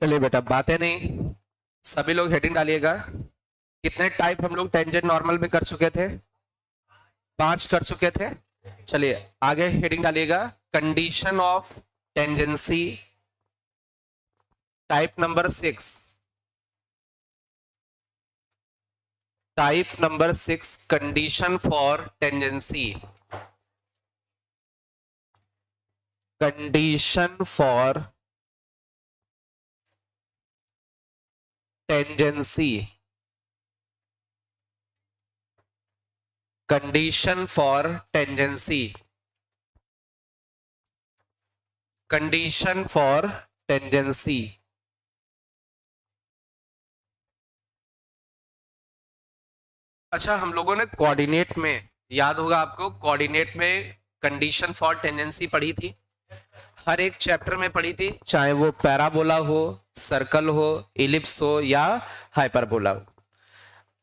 चलिए बेटा, बातें नहीं, सभी लोग हेडिंग डालिएगा। कितने टाइप हम लोग टेंजेंट नॉर्मल में कर चुके थे? 5 कर चुके थे। चलिए आगे हेडिंग डालिएगा, condition of tangency type number 6। Type number 6, condition for tangency. Condition for tangency. Condition for tangency. Condition for tangency. अच्छा, हम लोगों ने कोऑर्डिनेट में, याद होगा आपको, कोऑर्डिनेट में कंडीशन फॉर टेंडेंसी पढ़ी थी। हर एक चैप्टर में पढ़ी थी, चाहे वो पैराबोला हो, सर्कल हो, इलिप्स हो या हाइपरबोला हो।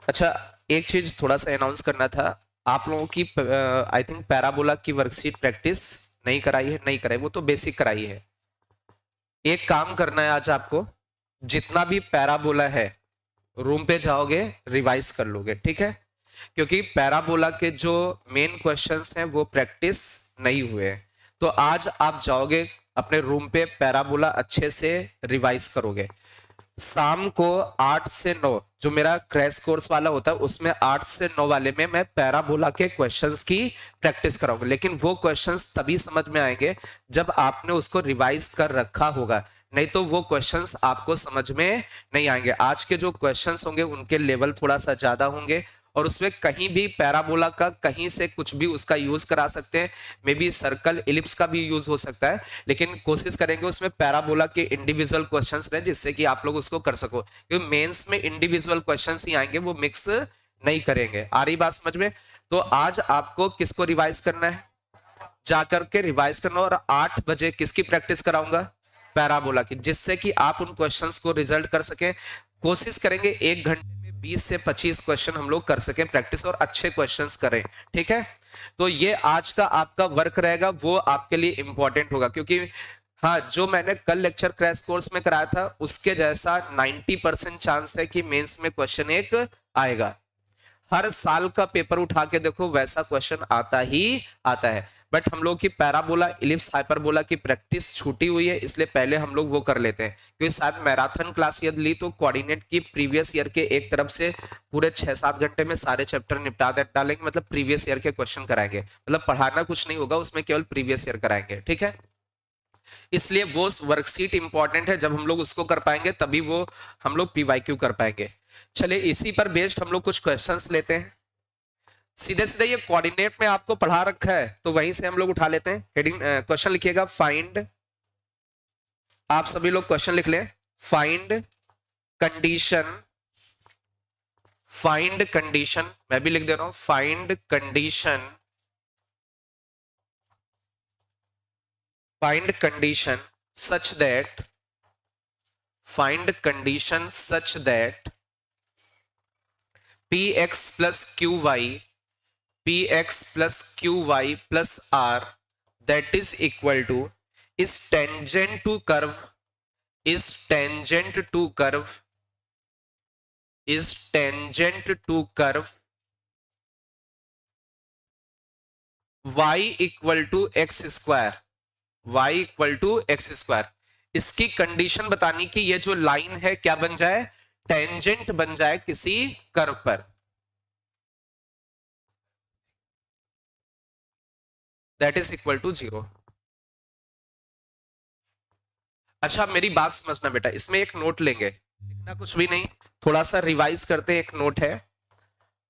अच्छा, एक चीज थोड़ा सा अनाउंस करना था। आप लोगों की आई थिंक पैराबोला की वर्कशीट प्रैक्टिस नहीं कराई है, नहीं कराई, वो तो बेसिक कराई है। एक काम करना है आज आपको, जितना भी पैराबोला है रूम पे जाओगे रिवाइज कर लोगे, ठीक है? क्योंकि पैराबोला के जो मेन क्वेश्चंस हैं वो प्रैक्टिस नहीं हुए हैं। तो आज आप जाओगे अपने रूम पे, पैराबोला अच्छे से रिवाइज करोगे। शाम को 8 से 9 जो मेरा क्रैश कोर्स वाला होता है, उसमें 8 से 9 वाले में मैं पैराबोला के क्वेश्चंस की प्रैक्टिस कराऊंगा। लेकिन वो क्वेश्चंस तभी समझ में आएंगे जब आपने उसको रिवाइज कर रखा होगा, नहीं तो वो क्वेश्चंस आपको समझ में नहीं आएंगे। आज के जो क्वेश्चंस होंगे उनके लेवल थोड़ा सा ज्यादा होंगे, और उसमें कहीं भी पैराबोला का कहीं से कुछ भी उसका यूज करा सकते हैं। मे बी सर्कल इलिप्स का भी यूज हो सकता है, लेकिन कोशिश करेंगे उसमें पैराबोला के इंडिविजुअल क्वेश्चंस रहे, जिससे कि आप लोग उसको कर सको। क्योंकि मेंस में इंडिविजुअल क्वेश्चंस ही आएंगे, वो मिक्स नहीं करेंगे। आ रही बात समझ में? तो आज आपको किसको रिवाइज करना है, जाकर के रिवाइज करना। और 8 बजे किसकी प्रैक्टिस कराऊंगा? पैराबोला की, जिससे कि आप उन क्वेश्चंस को रिजल्ट कर सकें। कोशिश करेंगे 1 घंटे में 20 से 25 क्वेश्चन हम लोग कर सकें प्रैक्टिस, और अच्छे क्वेश्चंस करें, ठीक है? तो ये आज का आपका वर्क रहेगा, वो आपके लिए इंपॉर्टेंट होगा। क्योंकि हाँ, जो मैंने कल लेक्चर क्रैश कोर्स में कराया था उसके जैसा 90% चांस है कि मेंस में क्वेश्चन एक आएगा। हर साल का पेपर उठा के देखो, वैसा क्वेश्चन आता ही आता है। बट हम लोग की पैराबोला, इलिप्स, हाइपरबोला की प्रैक्टिस छूटी हुई है, इसलिए पहले हम लोग वो कर लेते हैं। क्योंकि शायद मैराथन क्लास यदि ली तो कोऑर्डिनेट की प्रीवियस ईयर के एक तरफ से पूरे 6-7 घंटे में सारे चैप्टर निपटा डालेंगे। मतलब प्रीवियस ईयर के क्वेश्चन कराएंगे, मतलब पढ़ाना कुछ नहीं होगा उसमें, केवल प्रीवियस ईयर कराएंगे, ठीक है? इसलिए वो वर्कशीट इंपॉर्टेंट है, जब हम लोग उसको कर पाएंगे तभी वो हम लोग पीवाईक्यू कर पाएंगे। चलिए इसी पर बेस्ड हम लोग कुछ क्वेश्चंस लेते हैं। सीधे सीधे ये कोऑर्डिनेट में आपको पढ़ा रखा है तो वहीं से हम लोग उठा लेते हैं। हेडिंग क्वेश्चन लिखिएगा, फाइंड, आप सभी लोग क्वेश्चन लिख लें। फाइंड कंडीशन, फाइंड कंडीशन, मैं भी लिख दे रहा हूं, find condition, find condition such that, find condition such that px plus qy, px plus qy plus r that is equal to, is tangent to curve, is tangent to curve, is tangent to curve y equal to x square, y equal to x square। इसकी condition बतानी कि ये जो line है क्या बन जाए, tangent बन जाए किसी कर्व पर, दैट इज इक्वल टू 0। अच्छा, मेरी बात समझना बेटा, इसमें एक नोट लेंगे, लिखना कुछ भी नहीं, थोड़ा सा रिवाइज करते हैं। एक नोट है,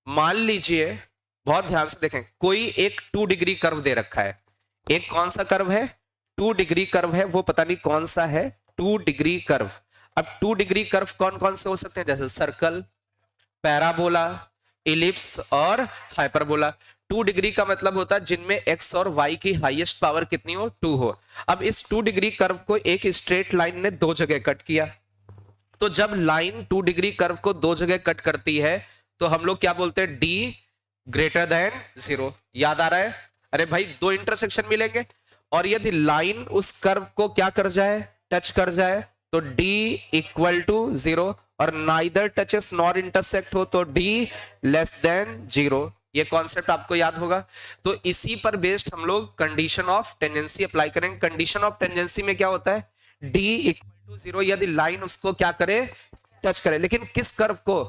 मान लीजिए, बहुत ध्यान से देखें, कोई एक 2 डिग्री कर्व दे रखा है। एक कौन सा कर्व है? 2 डिग्री कर्व है, वो पता नहीं कौन सा है, 2 डिग्री कर्व। अब 2 डिग्री कर्व कौन कौन से हो सकते हैं? जैसे सर्कल, पैराबोला, इलिप्स और हाइपरबोला। 2 डिग्री का मतलब होता है जिनमें x और y की हाईएस्ट पावर कितनी हो, 2 हो। अब इस 2 डिग्री कर्व को एक स्ट्रेट लाइन ने 2 जगह कट किया। तो जब लाइन 2 डिग्री कर्व को 2 जगह कट करती है तो हम लोग क्या बोलते हैं? d greater than 0। याद आ रहा है? अरे भाई, 2 इंटरसेक्शन मिलेंगे और यदि लाइन उस कर्व को क्या कर जाए, टच कर जाए, तो d इक्वल टू 0, और नाइदर टचेस नॉर इंटरसेक्ट हो तो d लेस देन 0। ये कॉन्सेप्ट आपको याद होगा। तो इसी पर बेस्ड हम लोग कंडीशन ऑफ टेंडेंसी अप्लाई करेंगे। कंडीशन ऑफ टेंडेंसी में क्या होता है, d इक्वल टू 0 यदि लाइन उसको क्या करे, टच करे। लेकिन किस कर्व को,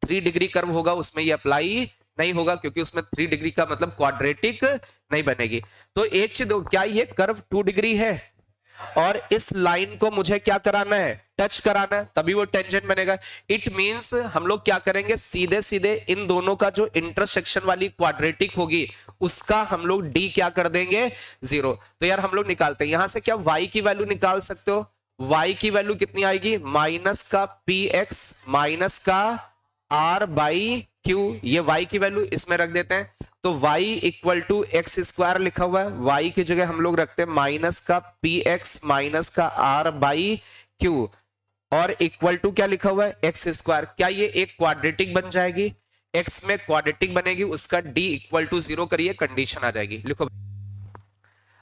3 डिग्री कर्व होगा उसमें ये अप्लाई नहीं होगा, क्योंकि उसमें 3 डिग्री का मतलब क्वाड्रेटिक नहीं बनेगी। तो एक चीज, क्या ये कर्व 2 डिग्री है और इस लाइन को मुझे क्या कराना है, टच कराना है, तभी वो टेंजेंट बनेगा। इट मींस हम लोग क्या करेंगे, सीधे सीधे इन दोनों का जो इंटरसेक्शन वाली क्वाड्रेटिक होगी उसका हम लोग d क्या कर देंगे, 0। तो यार हम लोग निकालते हैं यहां से, क्या y की वैल्यू निकाल सकते हो। y की वैल्यू कितनी आएगी, माइनस का px माइनस का r बाई क्यू। ये y की वैल्यू इसमें रख देते हैं, तो y equal to x square लिखा हुआ है, y की जगह हम लोग रखते हैं माइनस का px माइनस का r बाई क्यू, और इक्वल टू क्या लिखा हुआ है, एक्स स्क्वायर। क्या ये एक क्वाड्रेटिक बन जाएगी, x में क्वाड्रेटिक बनेगी, उसका d इक्वल टू 0 करिए, कंडीशन आ जाएगी। लिखो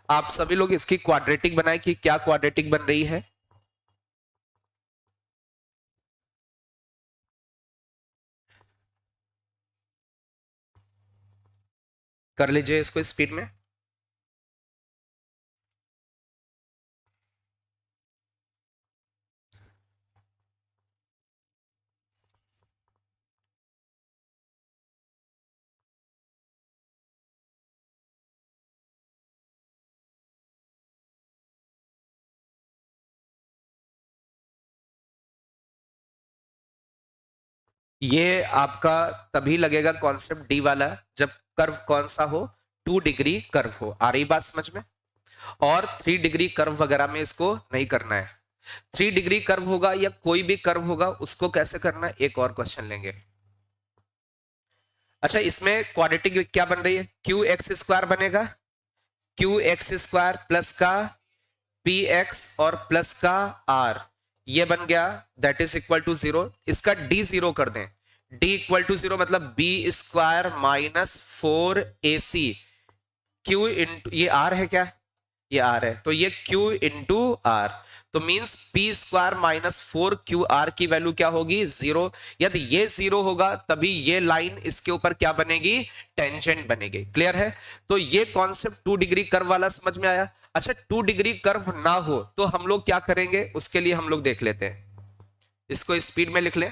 आप सभी लोग इसकी क्वाड्रेटिक बनाए कि क्या क्वाड्रेटिक बन रही है। कर लीजिए इसको स्पीड में। ये आपका तभी लगेगा कॉन्सेप्ट डी वाला जब कर्व कौन सा हो, 2 डिग्री कर्व हो। आ रही बात समझ में। और 3 डिग्री कर्व वगैरह में इसको नहीं करना है। 3 डिग्री कर्व होगा या कोई भी कर्व होगा उसको कैसे करना है, एक और क्वेश्चन लेंगे। अच्छा, इसमें क्वाड्रेटिक क्या बन रही है, क्यू एक्स स्क्वायर बनेगा, क्यू एक्स स्क्वायर प्लस का पी एक्स और प्लस का आर, ये बन गया, दैट इज इक्वल टू 0। इसका डी 0 कर दें, डी इक्वल टू 0 मतलब b square minus 4ac, q into, ये आर है क्या, ये आर है, तो ये क्यू इंटू आर, तो means p square minus 4qr की वैल्यू क्या होगी, 0। यदि ये 0 होगा तभी ये लाइन इसके ऊपर क्या बनेगी, टेंजेंट बनेगी। क्लियर है। तो ये कॉन्सेप्ट 2 डिग्री कर्व वाला समझ में आया। अच्छा, 2 डिग्री कर्व ना हो तो हम लोग क्या करेंगे, उसके लिए हम लोग देख लेते हैं, इसको स्पीड में लिख ले।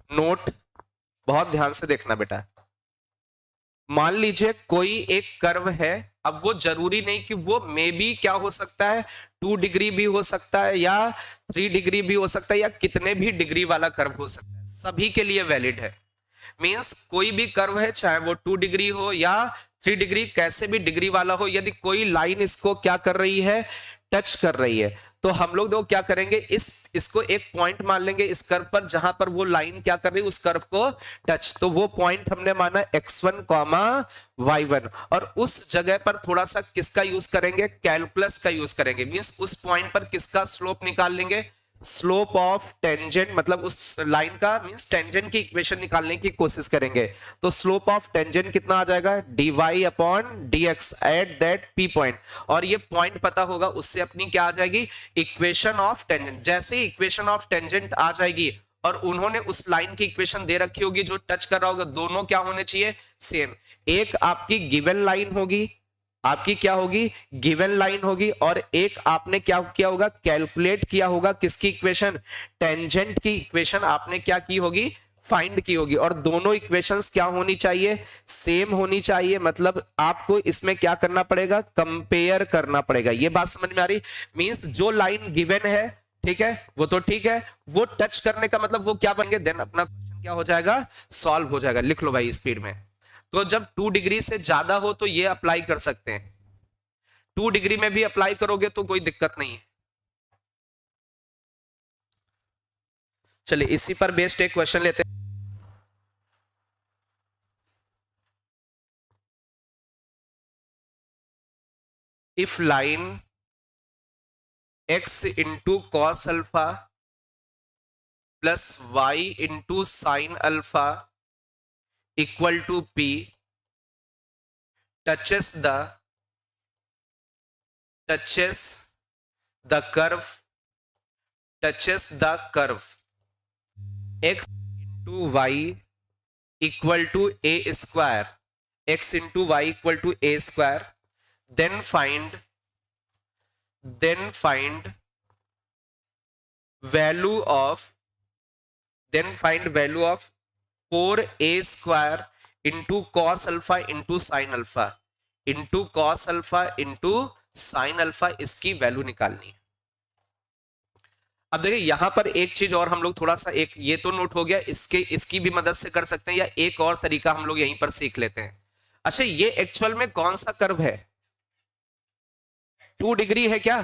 नोट बहुत ध्यान से देखना बेटा। मान लीजिए कोई एक कर्व है, अब वो जरूरी नहीं कि वो मे बी क्या हो सकता है, 2 डिग्री भी हो सकता है या 3 डिग्री भी हो सकता है या कितने भी डिग्री वाला कर्व हो सकता है, सभी के लिए वैलिड है। मींस कोई भी कर्व है, चाहे वो 2 डिग्री हो या 3 डिग्री, कैसे भी डिग्री वाला हो, यदि कोई लाइन इसको क्या कर रही है, टच कर रही है, तो हम लोग देखो क्या करेंगे, इसको एक पॉइंट मान लेंगे इस कर्व पर, जहां पर वो लाइन क्या कर रही है, उस कर्व को टच। तो वो पॉइंट हमने माना x1 कॉमा y1, और उस जगह पर थोड़ा सा किसका यूज करेंगे, कैलकुलस का यूज करेंगे। मींस उस पॉइंट पर किसका स्लोप निकाल लेंगे, स्लोप ऑफ टेंजेंट, मतलब उस लाइन का मींस टेंजेंट की इक्वेशन निकालने की कोशिश करेंगे। तो स्लोप ऑफ टेंजेंट कितना आ जाएगा, dy upon dx at that p point, और ये पॉइंट पता होगा, उससे अपनी क्या आ जाएगी, इक्वेशन ऑफ टेंजेंट। जैसे ही इक्वेशन ऑफ टेंजेंट आ जाएगी और उन्होंने उस लाइन की इक्वेशन दे रखी होगी जो टच कर रहा होगा, दोनों क्या होने चाहिए, सेम। एक आपकी गिवन लाइन होगी, आपकी क्या होगी, गिवन लाइन होगी, और एक आपने क्या किया होगा, कैलकुलेट किया होगा किसकी इक्वेशन, टेंजेंट की इक्वेशन आपने क्या की होगी, फाइंड की होगी। और दोनों इक्वेशंस क्या होनी चाहिए, सेम होनी चाहिए। मतलब आपको इसमें क्या करना पड़ेगा, कंपेयर करना पड़ेगा। ये बात समझ में आ रही, मींस जो लाइन गिवन है, ठीक है, वो तो ठीक है, वो टच करने का मतलब वो क्या बनेंगे, देन अपना क्वेश्चन क्या हो जाएगा, सॉल्व हो जाएगा। लिख लो भाई स्पीड में। तो जब 2 डिग्री से ज्यादा हो तो ये अप्लाई कर सकते हैं, 2 डिग्री में भी अप्लाई करोगे तो कोई दिक्कत नहीं है। चलिए इसी पर बेस्ड एक क्वेश्चन लेते हैं। If line x into cos alpha plus y into sine alpha equal to p touches the touches the curve x into y equal to a square, x into y equal to a square, then find value of 4a square into cos alpha into sin alpha इसकी value निकालनी है। अब देखिए यहां पर एक चीज और हम लोग थोड़ा सा, एक ये तो नोट हो गया, इसकी भी मदद से कर सकते हैं, या एक और तरीका हम लोग यहीं पर सीख लेते हैं। अच्छा, ये एक्चुअल में कौन सा कर्व है? 2 डिग्री है क्या?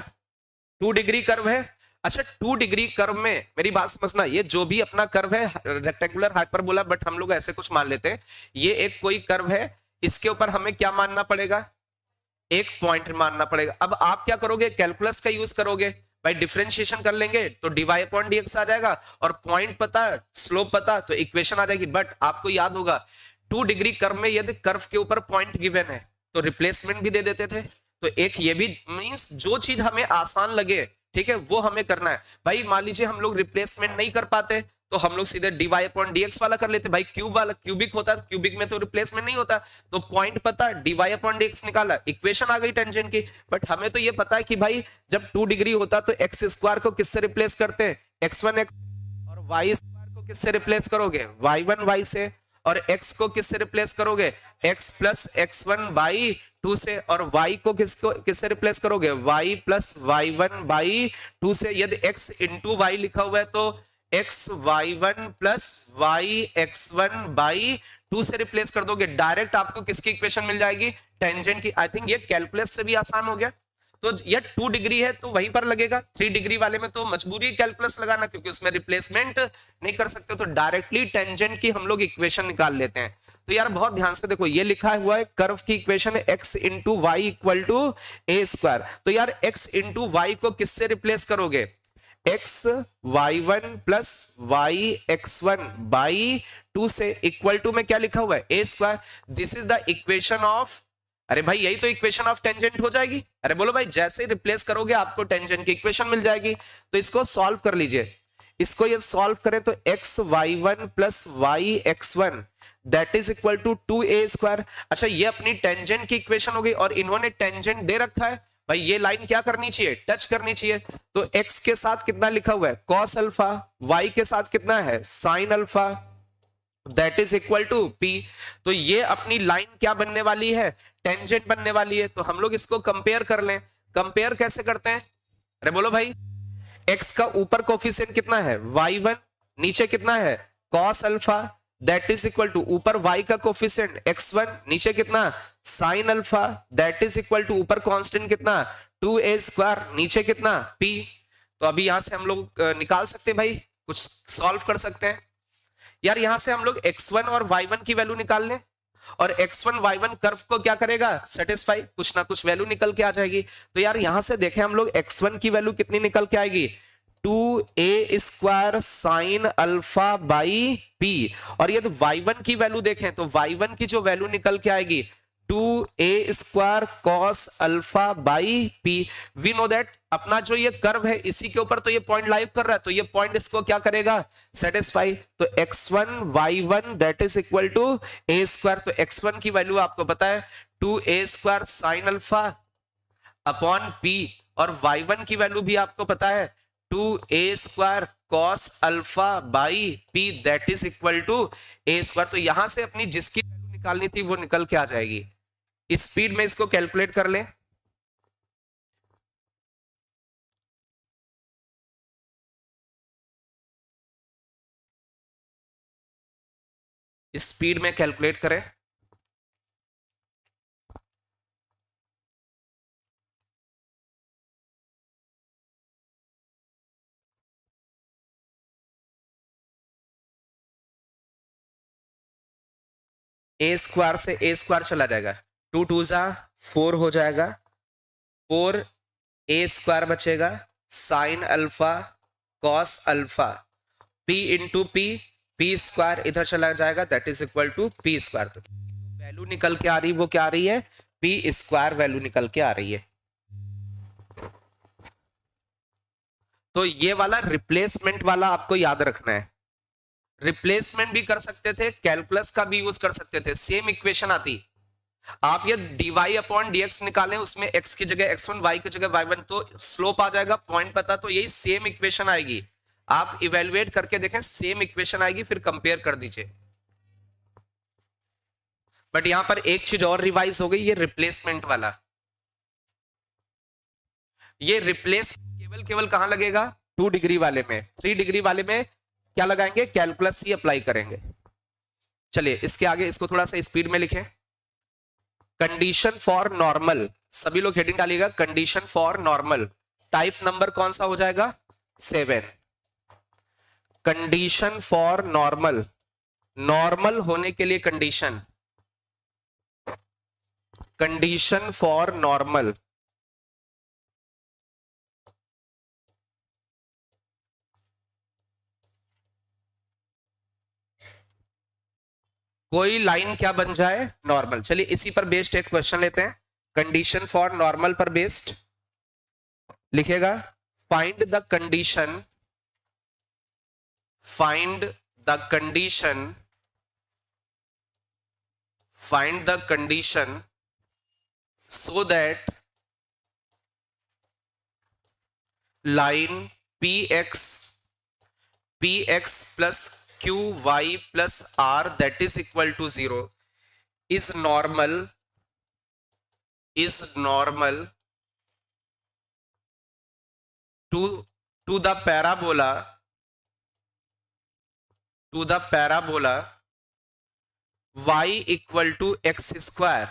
2 डिग्री कर्व है। अच्छा, 2 डिग्री कर्व में मेरी बात समझना, ये जो भी अपना कर्व है रेक्टेंगुलर हाइपरबोला, बट हम लोग ऐसे कुछ मान लेते हैं, ये एक कोई कर्व है, इसके ऊपर हमें क्या मानना पड़ेगा? एक पॉइंट मानना पड़ेगा। अब आप क्या करोगे? कैलकुलस का यूज करोगे भाई, डिफरेंशिएशन कर लेंगे तो dy अपॉन dx आ जाएगा, और पॉइंट पता, स्लोप पता, तो इक्वेशन आ जाएगी। बट आपको याद होगा 2 डिग्री कर्व में यदि कर्व के ऊपर पॉइंट गिवन है तो रिप्लेसमेंट भी दे देते थे। तो एक ये भी मींस जो चीज हमें आसान लगे, ठीक है, वो हमें करना है भाई। मान लीजिए हम लोग रिप्लेसमेंट नहीं कर पाते तो हम लोग सीधे dy अपॉन dx वाला कर लेते भाई। क्यूब वाला, क्यूबिक होता है, क्यूबिक में तो रिप्लेसमेंट नहीं होता, तो पॉइंट पता, dy अपॉन dx निकाला, इक्वेशन आ गई टेंजेंट की। बट हमें तो ये पता है कि भाई जब 2 डिग्री होता तो एक्स स्क्वायर को किससे रिप्लेस करते हैं? x1 x, और वाई स्क्वायर को किससे रिप्लेस करोगे? y1 y से, और x को किससे रिप्लेस करोगे? x प्लस x1 बाई 2 से, और y को किससे रिप्लेस करोगे? y प्लस y1 बाई 2 से। यदि x इंटू वाई लिखा हुआ है तो x y1 plus y x1 by 2 से रिप्लेस कर दोगे, डायरेक्ट आपको किसकी इक्वेशन मिल जाएगी? टेंजेंट की। आई थिंक ये कैलकुलस से भी आसान हो गया। तो ये 2 डिग्री है तो वहीं पर लगेगा, 3 डिग्री वाले में तो मजबूरी कैलकुलस लगाना, क्योंकि उसमें रिप्लेसमेंट नहीं कर सकते, तो डायरेक्टली टेंजेंट की हम लोग इक्वेशन निकाल लेते हैं। तो यार बहुत ध्यान से देखो, ये लिखा हुआ है कर्व की इक्वेशन है x into y equal to a square. तो यार x इंटू वाई को किससे रिप्लेस करोगे? x y1 plus y x1 by 2 से, इक्वल टू में क्या लिखा हुआ है? A square. This is the equation of, अरे भाई यही तो इक्वेशन ऑफ टेंजेंट हो जाएगी। अरे बोलो भाई, जैसे रिप्लेस करोगे आपको टेंजेंट की इक्वेशन मिल जाएगी। तो इसको सॉल्व कर लीजिए, इसको ये सॉल्व करें तो x y1 plus y x1 that is equal to 2a square. अच्छा, ये अपनी टेंजेंट की इक्वेशन हो गई, और इन्होंने टेंजेंट दे रखा है भाई, ये लाइन क्या करनी चाहिए? टच करनी चाहिए। तो x के साथ कितना लिखा हुआ है? cos अल्फा, y के साथ कितना है? sin alpha, that is equal to p। तो ये अपनी लाइन क्या बनने वाली है? टेंजेंट बनने वाली है। तो हम लोग इसको कंपेयर कर लें। कंपेयर कैसे करते हैं? अरे बोलो भाई, x का ऊपर कोफिशिएंट कितना है? y1, नीचे कितना है? cos alpha, that is equal to ऊपर y का कोफिशिएंट x1, नीचे कितना? sin alpha, that is equal to ऊपर कांस्टेंट कितना? 2a स्क्वायर, नीचे कितना? p। तो अभी यहां से हम लोग निकाल सकते हैं भाई, कुछ सॉल्व कर सकते हैं। यार यहां से हम लोग x1 और y1 की वैल्यू निकाल लें, और x1 y1 कर्व को क्या करेगा? सेटिस्फाई, कुछ ना कुछ वैल्यू निकल के आ जाएगी। तो यार यहां से देखें हम लोग x1 की वैल्यू कितनी निकल के आएगी? 2a square sine alpha by p। और यदि y1 की वैल्यू देखें तो y1 की जो वैल्यू निकल के आएगी 2a square cos alpha by p। We know that अपना जो ये कर्व है इसी के ऊपर तो ये पॉइंट लाइव कर रहा है, तो ये पॉइंट इसको क्या करेगा? सेटिस्फाई। तो x1 y1 that is equal to a square. तो x1 की वैल्यू आपको पता है 2a square sine alpha upon p, और y1 की वैल्यू भी आपको पता है 2a square cos alpha by p that is equal to a square. तो यहां से अपनी जिसकी वैल्यू निकालनी थी वो निकल के आ जाएगी। इस स्पीड में इसको कैलकुलेट कर लें। इस स्पीड में कैलकुलेट करें। ए स्क्वायर से ए स्क्वायर चला जाएगा, 2 2 जा 4 हो जाएगा, 4 ए स्क्वायर बचेगा sine alpha cos alpha p into p square इधर चला जाएगा, that is equal to p square. तो वैल्यू निकल के आ रही वो क्या आ रही है? पी स्क्वायर वैल्यू निकल के आ रही है। तो ये वाला रिप्लेसमेंट वाला आपको याद रखना है। रिप्लेसमेंट भी कर सकते थे, कैलकुलस का भी यूज कर सकते थे, सेम इक्वेशन आती। आप ये dy अपॉन dx निकालें, उसमें x की जगह x1, y की जगह y1, तो स्लोप आ जाएगा, पॉइंट पता, तो यही सेम इक्वेशन आएगी। आप इवेलुएट करके देखें, सेम इक्वेशन आएगी, फिर कंपेयर कर दीजिए। बट यहां पर एक चीज और रिवाइज हो गई, ये रिप्लेसमेंट वाला। ये रिप्लेस केवल केवल कहां लगेगा? 2 डिग्री वाले में। 3 डिग्री वाले में क्या लगाएंगे? कैलकुलस ही अप्लाई करेंगे। चलिए इसके आगे इसको थोड़ा सा स्पीड में लिखें। कंडीशन फॉर नॉर्मल, सभी लोग हेडिंग डालिएगा, condition for normal. Type number कौन सा हो जाएगा? 7। कंडीशन फॉर नॉर्मल, नॉर्मल होने के लिए कंडीशन, कंडीशन फॉर नॉर्मल। कोई लाइन क्या बन जाए? नॉर्मल। चलिए इसी पर बेस्ड एक क्वेश्चन लेते हैं। कंडीशन फॉर नॉर्मल पर बेस्ड लिखेगा, find the condition, find the condition, find the condition so that line px plus qy plus r that is equal to 0 is normal to the parabola y equal to x square।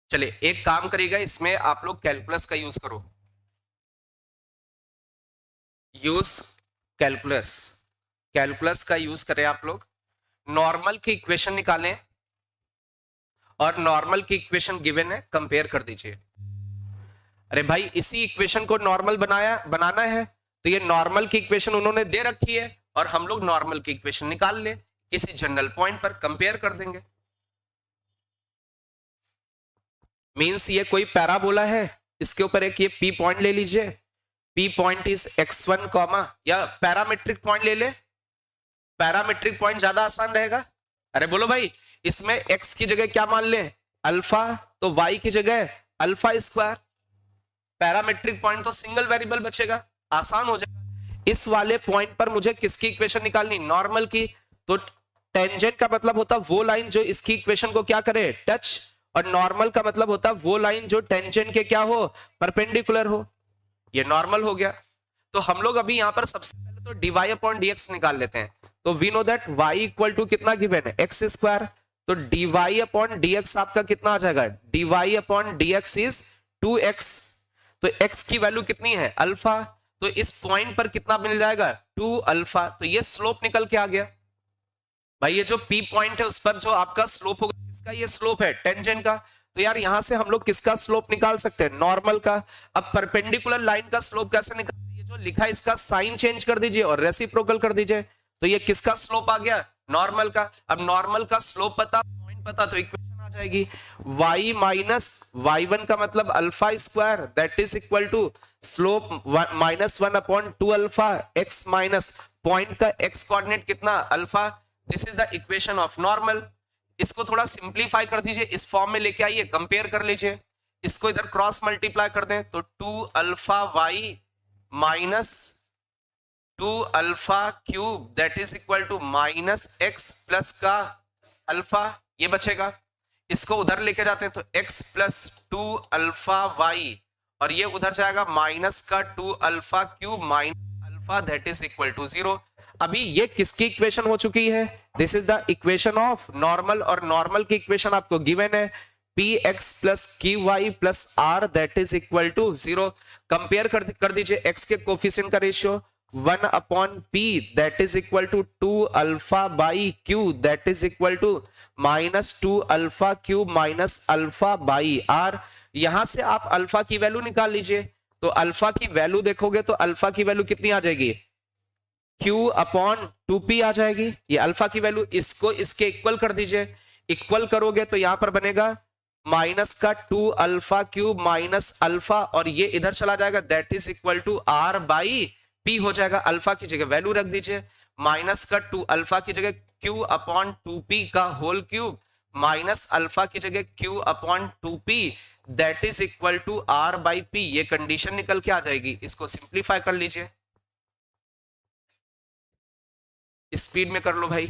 चलिए एक काम करिएगा, इसमें आप लोग calculus का use करो, use calculus, calculus का यूज करें आप लोग। नॉर्मल की इक्वेशन निकालें और नॉर्मल की इक्वेशन गिवन है, कंपेयर कर दीजिए। अरे भाई इसी इक्वेशन को नॉर्मल बनाना है, तो ये नॉर्मल की इक्वेशन उन्होंने दे रखी है और हम लोग नॉर्मल की इक्वेशन निकाल ले, किसी जनरल पॉइंट पर कंपेयर कर देंगे। मींस ये कोई पैराबोला है, इसके ऊपर एक ये P पॉइंट ले लीजिए, P point is x1 comma, या पैरामेट्रिक पॉइंट ले ले, पैरामेट्रिक पॉइंट ज्यादा आसान रहेगा। अरे बोलो भाई, इसमें x की जगह क्या मान ले? अल्फा, तो y की जगह अल्फा स्क्वायर। पैरामेट्रिक पॉइंट तो सिंगल वेरिएबल बचेगा, आसान हो जाएगा। इस वाले पॉइंट पर मुझे किसकी इक्वेशन निकालनी? नॉर्मल की। तो टेंजेंट का मतलब होता वो लाइन जो इसकी इक्वेशन को क्या करे? टच। और नॉर्मल का मतलब होता वो लाइन जो टेंजेंट के क्या हो? परपेंडिकुलर हो। ये नॉर्मल हो गया। तो हम लोग अभी यहां पर सबसे पहले तो dy अपॉन dx निकाल लेते हैं। तो we know that y equal to कितना गिवन है? X square. तो dy अपॉन dx आपका कितना आ जाएगा? dy upon dx is 2x। तो x की वैल्यू कितनी है? अल्फा। तो इस पॉइंट पर कितना मिल जाएगा? 2 अल्फा। तो ये स्लोप निकल के आ गया। भाई ये जो P पॉइंट है उस पर जो आपका स्लोप होगा, किसका ये स्लोप है? टेंजेंट का। तो यार यहां से हम लोग किसका स्लोप निकाल सकते हैं? नॉर्मल का। अब परपेंडिकुलर लाइन का स्लोप कैसे निकालते हैं? ये जो लिखा है इसका साइन चेंज कर दीजिए और रेसिप्रोकल कर दीजिए, तो ये किसका स्लोप आ गया? नॉर्मल का। अब नॉर्मल का स्लोप पता, पॉइंट पता, तो इक्वेशन आ जाएगी y माइनस y1 का मतलब alpha square, that is equal to slope -1 upon 2 alpha x minus point का x कोऑर्डिनेट कितना? Alpha. This is the equation of normal. इसको थोड़ा सिंप्लीफाई कर दीजिए, इस फॉर्म में लेके आइए, कंपेयर कर लीजिए। इसको इधर क्रॉस मल्टीप्लाई कर दें तो 2 alpha y minus 2 alpha cube that is equal to minus x plus का अल्फा, ये बचेगा। इसको उधर लेके जाते हैं तो x प्लस 2 अल्फा y, और ये उधर जाएगा माइनस का 2 alpha cube minus alpha that is equal to 0। अभी ये किसकी इक्वेशन हो चुकी है? This is the equation of normal, और नॉर्मल की इक्वेशन आपको गिवन है px plus qy plus r that is equal to 0। Compare कर दीजिए x के कोफिशिएंट का ratio 1 upon p that is equal to 2 alpha by q that is equal to minus 2 alpha cube minus alpha by r। यहां से आप alpha की value निकाल लीजिए। तो अल्फा की वैल्यू देखोगे तो अल्फा की वैल्यू कितनी आ जाएगी? Q अपॉन 2P आ जाएगी, ये अल्फा की वैल्यू, इसको इसके इक्वल कर दीजिए, इक्वल करोगे तो यहां पर बनेगा माइनस का 2 अल्फा क्यूब माइनस अल्फा, और ये इधर चला जाएगा, that is equal to R by P हो जाएगा। अल्फा की जगह वैल्यू रख दीजिए, माइनस का 2 अल्फा की जगह Q अपॉन 2P का होल क्यूब माइनस अल्फा की जगह Q upon 2P that is equal to R by P। ये कंडीशन निकल के आ जाएगी, इसको सिंप्लीफाई कर लीजिए, स्पीड में कर लो भाई।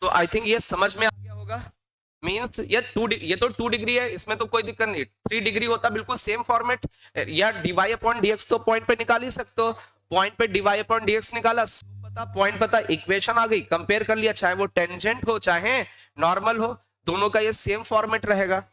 तो आई थिंक ये समझ में आ गया होगा। मींस ये तो 2 डिग्री है, इसमें तो कोई दिक्कत नहीं, 3 डिग्री होता बिल्कुल सेम फॉर्मेट, या डीवाई अपॉन डीएक्स तो पॉइंट पे निकाल ही सकते हो, पॉइंट पे डीवाई अपॉन डीएक्स निकाला, पता पॉइंट पता, इक्वेशन आ गई, कंपेयर कर लिया, चाहे वो टेंजेंट हो चाहे नॉर्मल हो, दोनों का ये सेम फॉर्मेट रहेगा।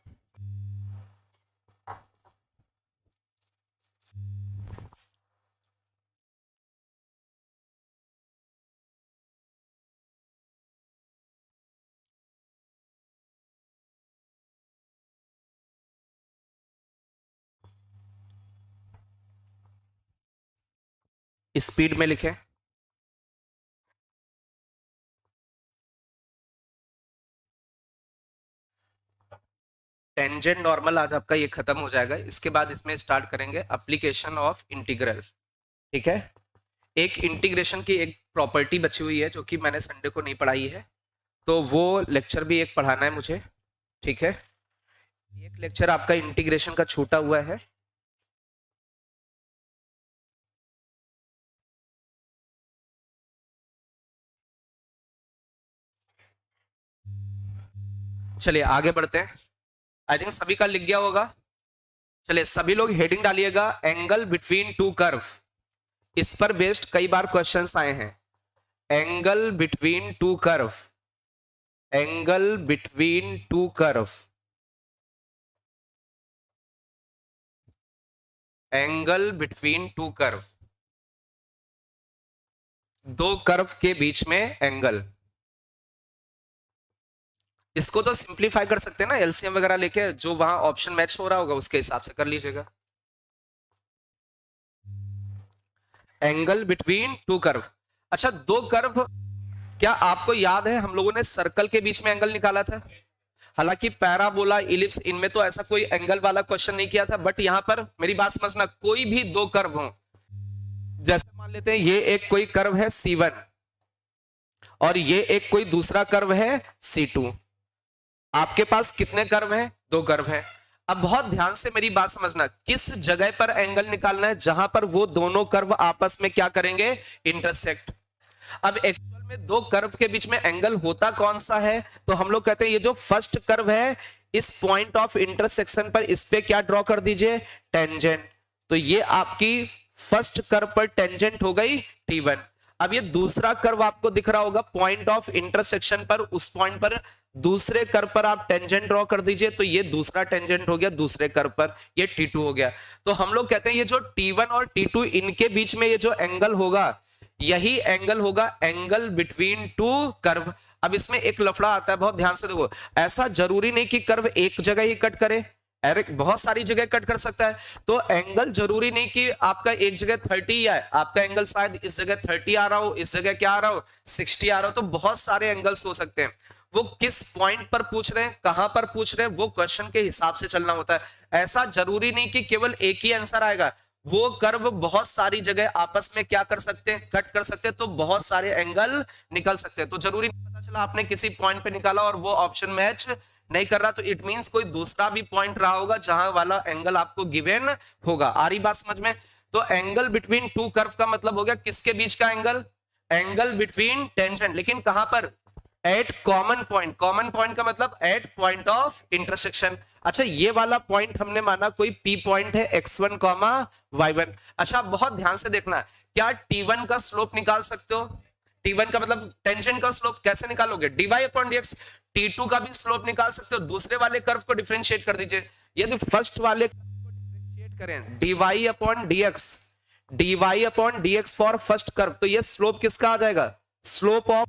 स्पीड में लिखें, टेंजेंट नॉर्मल आज आपका ये खत्म हो जाएगा, इसके बाद इसमें स्टार्ट करेंगे एप्लीकेशन ऑफ इंटीग्रल। ठीक है, एक इंटीग्रेशन की एक प्रॉपर्टी बची हुई है जो कि मैंने संडे को नहीं पढ़ाई है, तो वो लेक्चर भी एक पढ़ाना है मुझे। ठीक है, एक लेक्चर आपका इंटीग्रेशन का छूटा हुआ है, चलिए आगे बढ़ते हैं। आई थिंक सभी का लिख गया होगा, चलिए सभी लोग हेडिंग डालिएगा, एंगल बिटवीन टू कर्व। इस पर बेस्ड कई बार क्वेश्चंस आए हैं, angle between two curve, angle between two curve, angle between two curve, दो कर्व के बीच में एंगल। इसको तो सिंप्लीफाई कर सकते हैं ना, एलसीएम वगैरह लेके, जो वहां ऑप्शन मैच हो रहा होगा उसके हिसाब से कर लीजिएगा। एंगल बिटवीन टू कर्व, अच्छा दो कर्व, क्या आपको याद है हम लोगों ने सर्कल के बीच में एंगल निकाला था? हालांकि पैराबोला, इलिप्स, इनमें तो ऐसा कोई एंगल वाला क्वेश्चन नहीं किया था, बट यहां पर मेरी बात समझना, कोई भी दो कर्व हो, जैसे मान लेते हैं ये एक कोई कर्व है C1 और ये एक कोई दूसरा कर्व है C2, आपके पास कितने कर्व हैं? दो कर्व हैं। अब बहुत ध्यान से मेरी बात समझना, किस जगह पर एंगल निकालना है? जहां पर वो दोनों कर्व आपस में क्या करेंगे? इंटरसेक्ट। अब एक्चुअल में दो कर्व के बीच में एंगल होता कौन सा है? तो हम लोग कहते हैं ये जो फर्स्ट कर्व है, इस पॉइंट ऑफ इंटरसेक्शन पर इस पे क्या ड्रॉ कर दीजिए? टेंजेंट। तो ये आपकी फर्स्ट कर्व पर टेंजेंट हो गई T1। अब ये दूसरा कर्व आपको दिख रहा होगा, पॉइंट ऑफ इंटरसेक्शन पर, उस पॉइंट पर दूसरे कर्व पर आप टेंजेंट ड्रॉ कर दीजिए, तो ये दूसरा टेंजेंट हो गया दूसरे कर्व पर, ये T2 हो गया। तो हम लोग कहते हैं ये जो T1 और T2 इनके बीच में ये जो एंगल होगा, यही एंगल होगा एंगल बिटवीन टू कर्व। अब इसमें एक लफड़ा आता है, बहुत ध्यान से देखो, ऐसा जरूरी नहीं कि कर्व एक जगह ही कट करे, अरे बहुत सारी जगह कट कर सकता है। तो एंगल जरूरी नहीं कि आपका एक जगह 30 है, आपका एंगल शायद इस जगह 30 आ रहा हो, इस जगह क्या आ रहा हो? 60 आ रहा हो। तो बहुत सारे एंगल्स हो सकते हैं। वो किस पॉइंट पर पूछ रहे हैं, कहां पर पूछ रहे हैं, वो क्वेश्चन के हिसाब से चलना होता है। ऐसा जरूरी नहीं कि केवल एक ही आंसर आएगा, वो कर्व बहुत सारी जगह आपस में क्या कर सकते हैं? कट कर सकते हैं, तो बहुत सारे एंगल निकल सकते हैं। तो जरूरी नहीं पता चला आपने किसी पॉइंट पे निकाला और वो ऑप्शन मैच नहीं कर रहा, तो इट मींस कोई दूसरा भी पॉइंट रहा होगा जहां वाला एंगल आपको गिवन होगा। आ रही बात समझ में? तो एंगल बिटवीन टू कर्व का मतलब हो गया किसके बीच का एंगल? एंगल बिटवीन टेंजेंट, लेकिन कहां पर? At common point. Common point का मतलब एट पॉइंट ऑफ इंटरसेक्शन। अच्छा ये वाला पॉइंट हमने माना कोई P पॉइंट है, x1, y1। अच्छा बहुत ध्यान से देखना, क्या T1 का स्लोप निकाल सकते हो? T1 का मतलब टेंजेंट का स्लोप कैसे निकालोगे? dy upon dx। T2 का भी स्लोप निकाल सकते हो, दूसरे वाले कर्व को डिफरेंशिएट कर दीजिए। यदि फर्स्ट वाले कर्व को डिफरेंशिएट करें dy upon dx, dy upon dx for first curve, तो ये स्लोप किसका आ जाएगा? स्लोप ऑफ,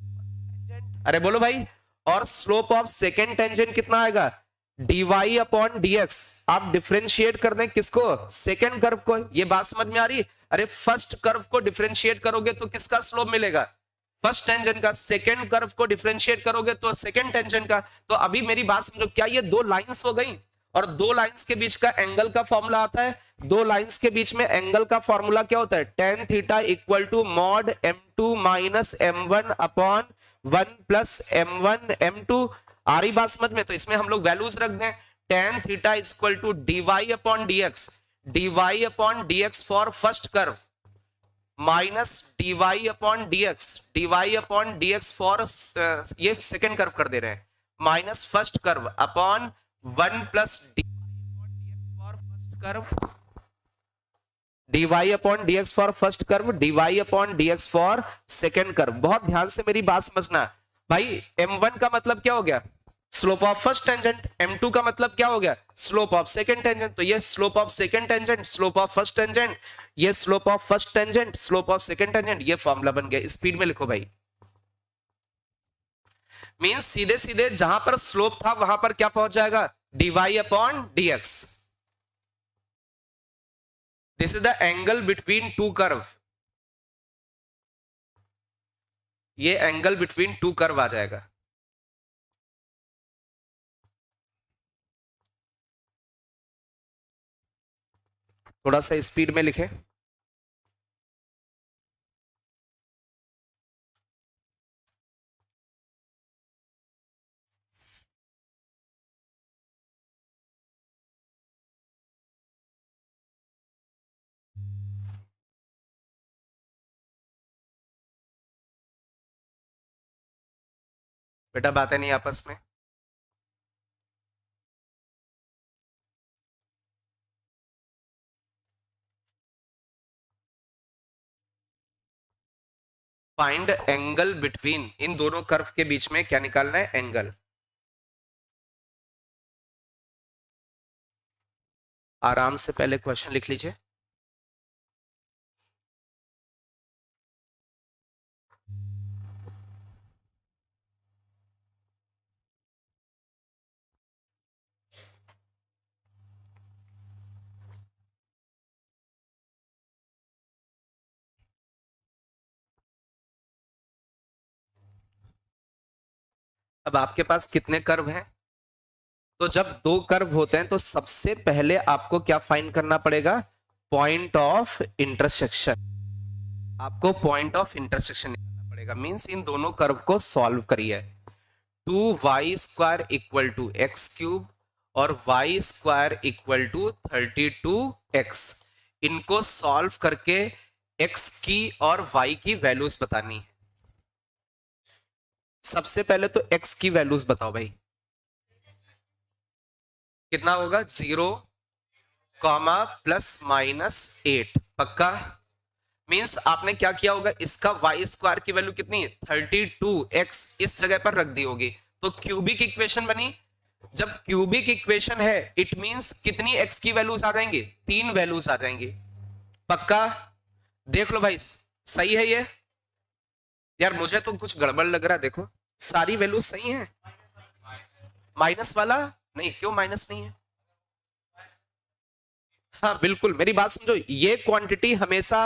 अरे बोलो भाई, और स्लोप ऑफ सेकेंड टेंजेंट कितना आएगा? dy upon dx। आप डिफरेंशिएट कर दें किसको? सेकेंड कर्व को। ये बात समझ में आ रही है? अरे फर्स्ट कर्व को डिफरेंशिएट करोगे तो किसका स्लोप मिलेगा? फर्स्ट टेंजेंट का। सेकंड कर्व को डिफरेंशिएट करोगे तो सेकंड टेंजेंट का। तो अभी मेरी बात समझो, क्या ये दो लाइंस हो गई? और दो लाइंस के बीच का एंगल का फॉर्मूला आता है। दो लाइंस के बीच में एंगल का फॉर्मूला क्या होता है? Tan theta equal to mod m2 minus m1 upon 1 plus m1 m2। आ रही बात समझ में? तो इसमें हम लोग वैल्यूज रख दें। Tan theta equal to dy upon dx, dy upon dx for first curve minus dy upon dx for ये सेकेंड कर्व कर दे रहे हैं, minus first curve upon 1 plus dy upon dx for first curve, dy upon dx for second curve. बहुत ध्यान से मेरी बात समझना भाई। m1 का मतलब क्या हो गया? Slope of first tangent. m2 का मतलब क्या हो गया? Slope of second tangent. तो ये slope of second tangent, slope of first tangent, ये slope of first tangent, slope of second tangent, ये फॉर्मूला बन गया। स्पीड में लिखो भाई। मींस सीधे सीधे जहां पर स्लोप था वहां पर क्या पहुंच जाएगा? dy upon dx। This is the angle between two curve. ये एंगल बिटवीन टू कर्व आ जाएगा। थोड़ा सा स्पीड में लिखें। बेटा बातें नहीं आपस में। फाइंड एंगल बिटवीन, इन दोनों कर्व के बीच में क्या निकालना है? एंगल। आराम से पहले क्वेश्चन लिख लीजिए। अब आपके पास कितने कर्व हैं? तो जब दो कर्व होते हैं तो सबसे पहले आपको क्या फाइंड करना पड़ेगा? Point of intersection. आपको पॉइंट ऑफ इंटरसेक्शन निकालना पड़ेगा। मींस इन दोनों कर्व को सॉल्व करिए। 2y² equal to x cube और y² इक्वल टू 32x। इनको सॉल्व करके x की और y की वैल्यूज बतानी है। सबसे पहले तो x की वैल्यूज बताओ भाई। कितना होगा? 0, प्लस माइनस 8। पक्का? मींस आपने क्या किया होगा? इसका y² की वैल्यू कितनी है? 32x इस जगह पर रख दी होगी। तो क्यूबिक इक्वेशन बनी। जब क्यूबिक इक्वेशन है इट मींस कितनी x की वैल्यूज आ जाएंगी? 3 वैल्यूज आ जाएंगी। पक्का? देख लो भाई, सही है ये? यार मुझे तो कुछ गड़बड़ लग रहा है। देखो सारी वैल्यूज सही हैं। माइनस वाला नहीं, क्यों माइनस नहीं है? हाँ बिल्कुल, मेरी बात समझो। ये क्वांटिटी हमेशा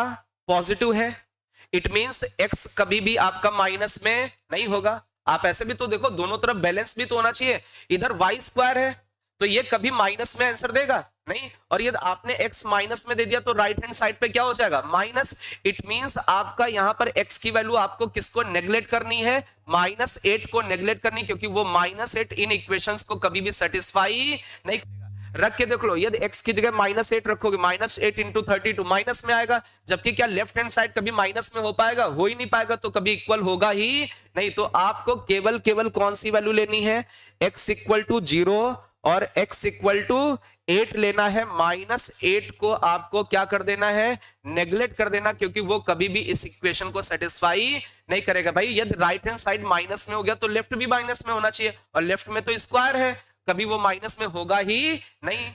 पॉजिटिव है। इट मींस x कभी भी आपका माइनस में नहीं होगा। आप ऐसे भी तो देखो, दोनों तरफ बैलेंस भी तो होना चाहिए। इधर y² है तो ये कभी माइनस में आंसर देगा नहीं, और यदि आपने x माइनस में दे दिया तो राइट हैंड साइड पे क्या हो जाएगा? माइनस। इट मींस आपका यहां पर x की वैल्यू आपको किसको नेग्लेक्ट करनी है? -8 को नेग्लेक्ट करनी, क्योंकि वो -8 इन इक्वेशंस को कभी भी सेटिस्फाई नहीं। रख के देख लो, यदि x की जगह -8 रखोगे, -8 इंटू 32 माइनस में आएगा। जबकि क्या लेफ्ट हैंड साइड कभी माइनस में हो पाएगा? हो ही नहीं पाएगा, तो कभी इक्वल होगा ही नहीं। तो आपको केवल कौन सी वैल्यू लेनी है? x इक्वल टू 0 और x इक्वल टू 8 लेना है। -8 को आपको क्या कर देना है? नेग्लेक्ट कर देना, क्योंकि वो कभी भी इस इक्वेशन को सेटिस्फाई नहीं करेगा। भाई यदि राइट हैंड साइड माइनस में हो गया तो लेफ्ट भी माइनस में होना चाहिए, और लेफ्ट में तो स्क्वायर है, कभी वो माइनस में होगा ही नहीं।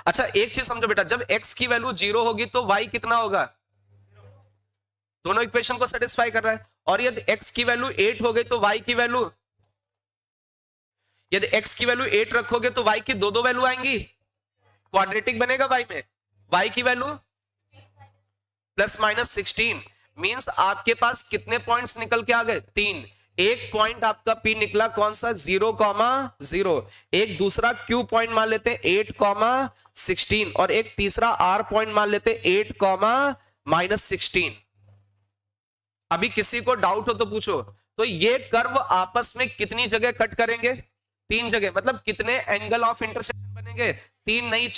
अच्छा एक चीज समझो बेटा, जब x की वैल्यू 0 होगी तो y कितना होगा? दोनों इक्वेशन को सेटिस्फाई कर रहा है। और यदि x की वैल्यू 8 हो गई तो y की वैल्यू, यदि x की वैल्यू 8 रखोगे तो y की दो वैल्यू आएंगी, क्वाड्रेटिक बनेगा y में। y की वैल्यू प्लस माइनस 16 मींस आपके पास कितने पॉइंट्स निकल के आ गए? 3। एक पॉइंट आपका पी निकला कौन सा? 0,0। एक दूसरा क्यू पॉइंट मान लेते हैं 8,16 और एक तीसरा आर पॉइंट मान लेते हैं 8,-16। अभी किसी को डाउट हो तो पूछो। तो ये कर्व आपस में कितनी जगह कट करेंगे? 3 जगह। मतलब कितने एंगल ऑफ इंटरसेक्शन बनेंगे? 3 नहीं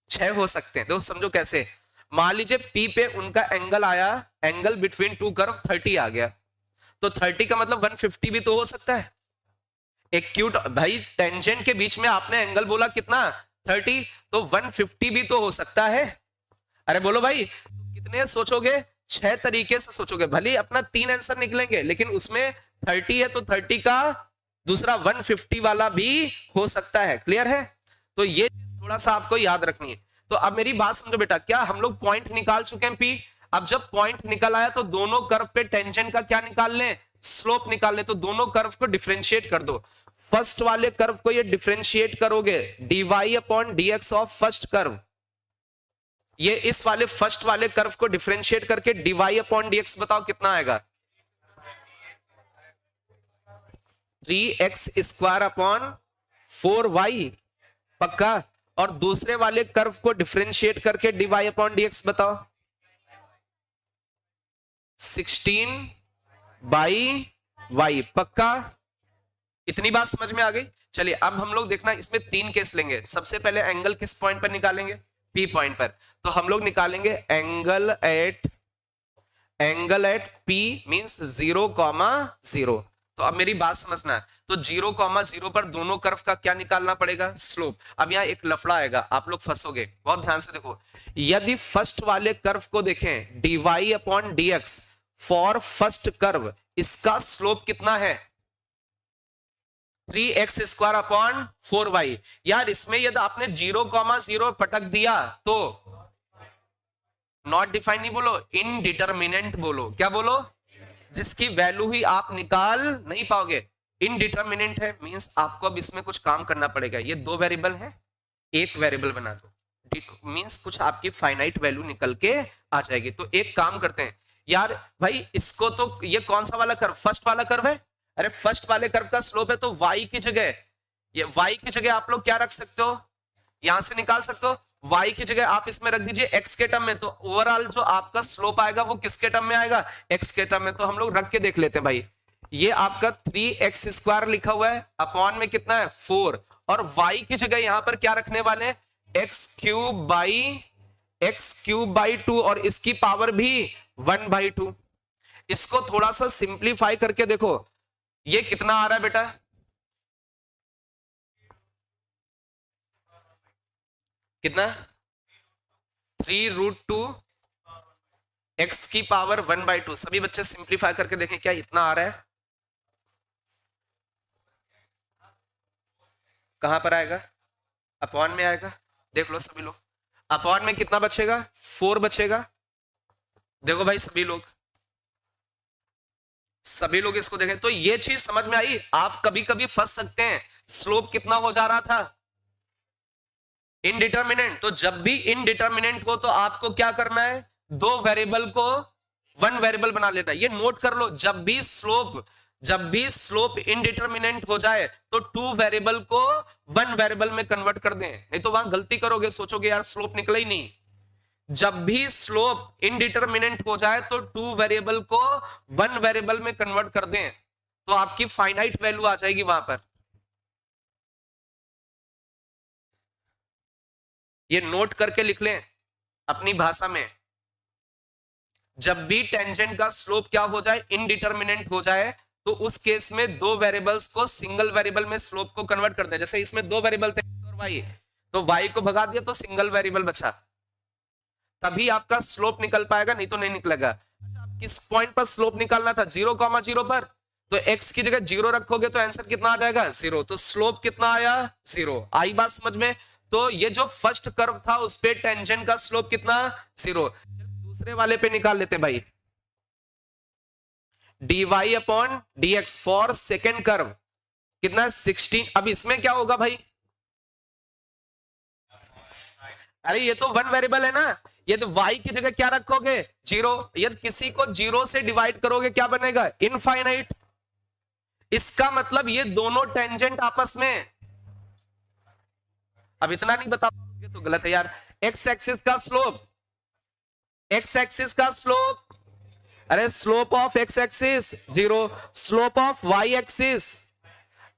6 हो सकते हैं। दोस्त समझो कैसे। मान लीजिए पी पे उनका एंगल आया, एंगल बिटवीन टू कर्व 30 आ गया, तो 30 का मतलब 150 भी तो हो सकता है। एक क्यूट भाई टेंजेंट के बीच में आपने एंगल बोला कितना? 30, तो 150 भी तो हो सकता है। अरे बोलो भाई, तो कितने सोचोगे? 6 तरीके से सोचोगे। भले अपना 3 आंसर निकलेंगे लेकिन उसमें 30 है तो 30 का दूसरा 150 वाला भी हो सकता है। क्लियर है? तो ये थोड़ा सा आपको याद रखनी है। तो अब मेरी बात समझो बेटा, क्या हम लोग पॉइंट निकाल चुके हैं पी? अब जब पॉइंट निकल आया तो दोनों कर्व पे टेंजेंट का क्या निकाल लें? स्लोप निकाल लें। तो दोनों कर्व को डिफरेंशिएट कर दो। फर्स्ट वाले कर्व को ये डिफरेंशिएट करोगे dy/dx ऑफ फर्स्ट कर्व। ये इस वाले फर्स्ट वाले कर्व को डिफरेंशिएट करके dy/dx बताओ कितना आएगा? 3x² / 4y। पक्का? और दूसरे वाले कर्व को डिफरेंशिएट करके dy/dx बताओ। 16/y। पक्का? इतनी बात समझ में आ गई? चलिए अब हम लोग देखना, इसमें 3 केस लेंगे। सबसे पहले एंगल किस पॉइंट पर निकालेंगे? पी पॉइंट पर। तो हम लोग निकालेंगे एंगल एट पी मींस 0,0। तो अब मेरी बात समझना है। तो 0,0 पर दोनों कर्व का क्या निकालना पड़ेगा? स्लोप। अब यहाँ एक लफड़ा आएगा, आप लोग फंसोगे। बहुत ध्यान से देखो। यदि फर्स्ट वाले कर्व को देखें dy/dx फॉर फर्स्ट कर्व, इसका स्लोप कितना है? 3x² / 4y। यार इसमें यदि आपने 0,0 पटक दिया तो नॉट डिफाइन नहीं बोलो, इनडिटरमिनेंट बोलो। क्या बोलो? जिसकी वैल्यू ही आप निकाल नहीं पाओगे। इनडिटरमिनेंट है मींस आपको अब इसमें कुछ काम करना पड़ेगा। ये 2 वेरिएबल है, एक वेरिएबल बना दो। मींस कुछ आपकी फाइनाइट वैल्यू निकल के आ जाएगी। तो एक काम करते हैं यार भाई, इसको तो ये कौन सा वाला कर्व? फर्स्ट वाला कर्व है। अरे फर्स्ट वाले कर्व का स्लोप है तो y की जगह, ये y की जगह आप लोग क्या रख सकते हो? यहां से निकाल सकते हो। y की जगह आप इसमें रख दीजिए x के टर्म में। तो ओवरऑल जो आपका स्लोप आएगा वो किसके टर्म में आएगा? x के टर्म में। तो हम लोग रख के देख लेते हैं भाई। ये आपका 3x² लिखा हुआ है, अपॉन में कितना है? 4। और y की जगह यहां पर क्या रखने वाले हैं? x³ / 2 और इसकी पावर भी 1/2। इसको थोड़ा सा सिंप्लीफाई करके देखो, ये कितना आ रहा है बेटा? कितना? 3√2 x की पावर 1/2। सभी बच्चे सिंप्लीफाई करके देखें क्या इतना आ रहा है? कहां पर आएगा? अपॉन में आएगा। देख लो सभी लोग, अपॉन में कितना बचेगा? 4 बचेगा। देखो भाई सभी लोग इसको देखें। तो ये चीज समझ में आई? आप कभी कभी फंस सकते हैं। स्लोप कितना हो जा रहा था? इनडिटरमिनेंट। तो जब भी इनडिटरमिनेंट हो तो आपको क्या करना है? 2 वेरिएबल को 1 वेरिएबल बना लेना। ये नोट कर लो, जब भी स्लोप इनडिटरमिनेंट हो जाए तो 2 वेरिएबल को 1 वेरिएबल में कन्वर्ट कर दें, नहीं तो वहां गलती करोगे, सोचोगे यार स्लोप निकला ही नहीं। जब भी स्लोप इनडिटरमिनेंट हो जाए तो 2 वेरिएबल को 1 वेरिएबल में कन्वर्ट कर दें, तो आपकी फाइनाइट वैल्यू आ जाएगी वहां पर। ये नोट करके लिख लें अपनी भाषा में। जब भी टेंजेंट का स्लोप क्या हो जाए? इनडिटरमिनेंट हो जाए, तो उस केस में 2 वेरिएबल्स को सिंगल वेरिएबल में स्लोप को कन्वर्ट कर दें। जैसे इसमें 2 वेरिएबल थे x और y, तो y को भगा दिया तो सिंगल वेरिएबल बचा, तभी आपका स्लोप निकल पाएगा, नहीं तो नहीं निकलेगा। अच्छा, आप किस पॉइंट पर स्लोप निकालना था? 0,0 पर। तो x की जगह 0 रखोगे तो आंसर कितना आ जाएगा? 0। तो स्लोप कितना आया? 0। आई बात समझ में? तो ये जो फर्स्ट कर्व था उस पे टेंजेंट का स्लोप कितना? 0। दूसरे वाले पे निकाल लेते हैं भाई। dy/dx फॉर सेकेंड कर्व कितना? 16। अब इसमें क्या होगा भाई? अरे ये तो 1 वेरिएबल है ना, यदि y की जगह क्या रखोगे, जीरो, यदि किसी को जीरो से डिवाइड करोगे क्या बनेगा, इनफाइनाइट। इसका मतलब ये दोनों टेंजेंट आपस में, अब इतना नहीं बता पाओगे तो गलत है यार। एक्स एक्सिस का स्लोप, एक्स एक्सिस का स्लोप, अरे slope of X axis zero, slope of Y axis,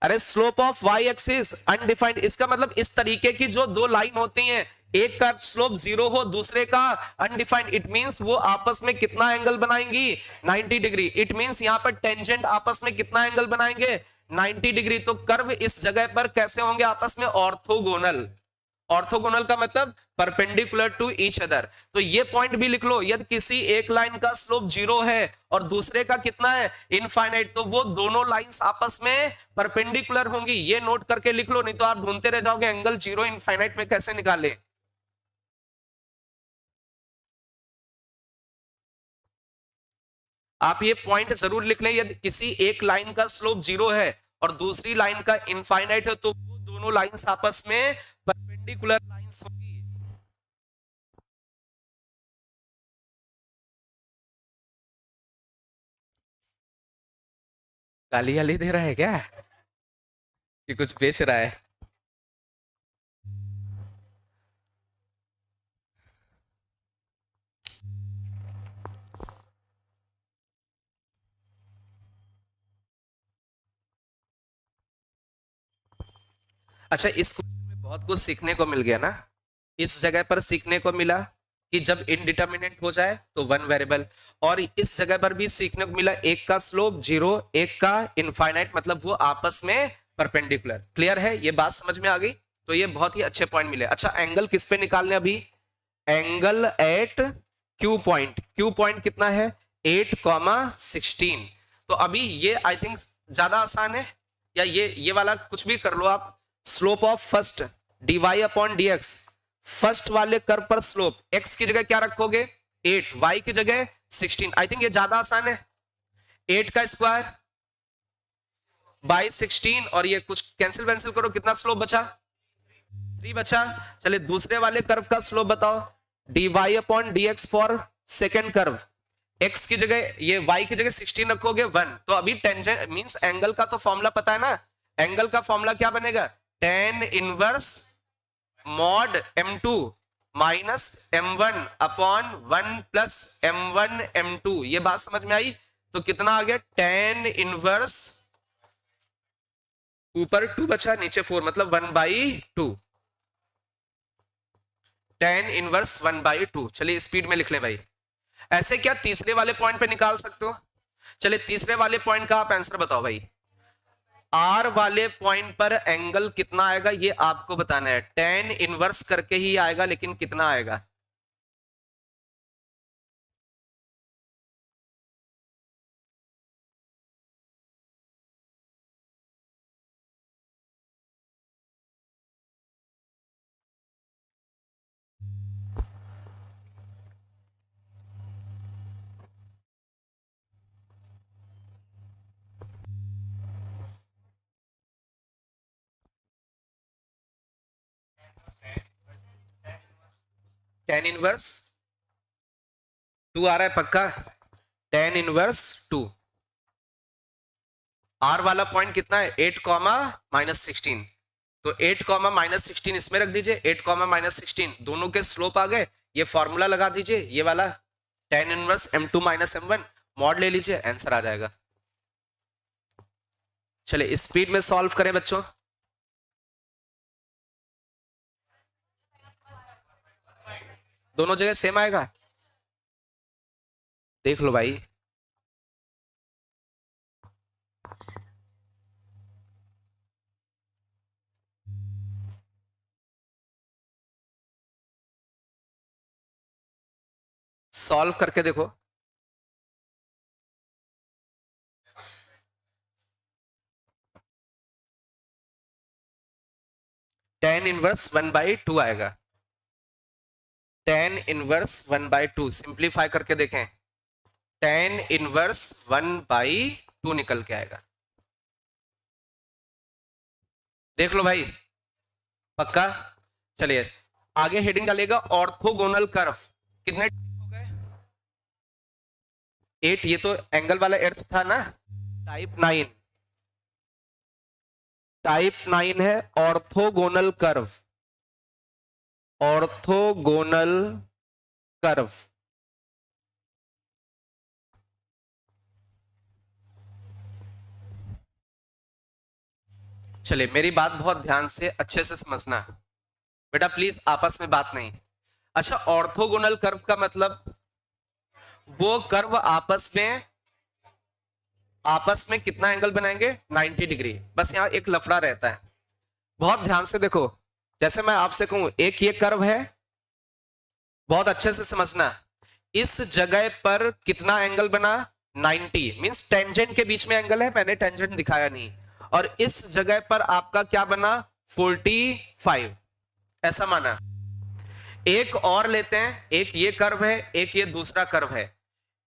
अरे slope of Y axis undefined. इसका मतलब इस तरीके की जो दो लाइन होती हैं, एक का स्लोप जीरो हो, दूसरे का अनडिफाइंड, इट मींस वो आपस में कितना एंगल बनाएंगी, 90 डिग्री। इट मींस यहां पर टेंजेंट आपस में कितना एंगल बनाएंगे, 90 डिग्री। तो कर्व इस जगह पर कैसे होंगे आपस में, ऑर्थोगोनल। ऑर्थोगोनल का मतलब परपेंडिकुलर टू ईच अदर। तो ये पॉइंट भी लिख लो, यदि किसी एक लाइन का स्लोप जीरो है और दूसरे का कितना है, इनफाइनाइट, तो वो दोनों लाइंस आपस में परपेंडिकुलर होंगी। ये नोट करके लिख लो, नहीं तो आप ढूंढते रह जाओगे एंगल जीरो इनफाइनाइट में कैसे निकाले। आप ये पॉइंट जरूर लिख लें, यदि किसी एक लाइन का स्लोप जीरो है और दूसरी लाइन का इनफाइनाइट है, तो वो दोनों लाइंस आपस में परपेंडिकुलर लाइंस होंगी। गाली गाली दे रहा है क्या, कि कुछ बेच रहा है। अच्छा, इस क्वेश्चन में बहुत कुछ सीखने को मिल गया ना। इस जगह पर सीखने को मिला कि जब इनडिटर्मिनेंट हो जाए तो वन वेरिएबल, और इस जगह पर भी सीखने को मिला एक का स्लोप जीरो, एक का इनफाइनाइट, मतलब वो आपस में परपेंडिकुलर। क्लियर है, ये बात समझ में आ गई। तो ये बहुत ही अच्छे पॉइंट मिले। अच्छा, एंगल किस पे निकालने अभी, angle at Q point. Q point कितना है, 8,16। तो अभी ये आई थिंक ज्यादा आसान है, या ये वाला कुछ भी कर लो आप। Slope of first dy upon dx, first वाले कर्व पर स्लोप, x की जगह क्या रखोगे 8, y की जगह 16। आई थिंक ये ज्यादा आसान है। 8 का स्क्वायर बाई 16, और ये कुछ कैंसिल वैंसिल करो, कितना स्लोप बचा, 3 बचा। चलिए दूसरे वाले कर्व का स्लोप बताओ, dy upon dx for second curve, x की जगह ये y की जगह 16 रखोगे 1। तो अभी टेंजेंट मींस एंगल का तो फॉर्मूला पता है ना, एंगल का फॉर्मूला क्या बनेगा, tan inverse mod m2 minus m1 upon 1 plus m1 m2। ये बात समझ में आई। तो कितना आ गया, tan इनवर्स, ऊपर 2 बचा नीचे 4, मतलब 1/2, tan इनवर्स 1/2। चलिए स्पीड में लिख ले भाई। ऐसे क्या तीसरे वाले पॉइंट पे निकाल सकते हो। चलिए तीसरे वाले पॉइंट का आप आंसर बताओ भाई। आर वाले पॉइंट पर एंगल कितना आएगा ये आपको बताना है। tan इनवर्स करके ही आएगा, लेकिन कितना आएगा, tan इनवर्स 2 आ रहा है पक्का, tan इनवर्स 2। आर वाला पॉइंट कितना है 8 कॉमा माइनस 16। तो 8 कॉमा माइनस 16 इसमें रख दीजिए, 8 कॉमा माइनस 16 दोनों के स्लोप आ गए। ये फॉर्मूला लगा दीजिए, ये वाला tan inverse m2 minus m1, mod ले लीजिए, आंसर आ जाएगा। चलिए स्पीड में सॉल्व करें बच्चों। दोनों जगह सेम आएगा, देख लो भाई। सॉल्व करके देखो। tan इनवर्स 1/2 आएगा, tan इनवर्स 1/2 सिंप्लीफाई करके देखें, tan इनवर्स 1/2 निकल के आएगा। देख लो भाई पक्का। चलिए आगे हेडिंग डालेगा ऑर्थोगोनल कर्व। कितने हो गए? 8, ये तो एंगल वाला एर्थ था ना। टाइप 9, टाइप 9 है ऑर्थोगोनल कर्व, ऑर्थोगोनल कर्व। चलिए मेरी बात बहुत ध्यान से अच्छे से समझना बेटा, प्लीज आपस में बात नहीं। अच्छा, ऑर्थोगोनल कर्व का मतलब वो कर्व आपस में कितना एंगल बनाएंगे? 90 डिग्री। बस यहां एक लफड़ा रहता है, बहुत ध्यान से देखो। जैसे मैं आपसे कहूं एक ये कर्व है, बहुत अच्छे से समझना। इस जगह पर कितना एंगल बना? 90, मींस टेंजेंट के बीच में एंगल है, मैंने टेंजेंट दिखाया नहीं। और इस जगह पर आपका क्या बना? 45, ऐसा माना। एक और लेते हैं, एक ये कर्व है, एक ये दूसरा कर्व है।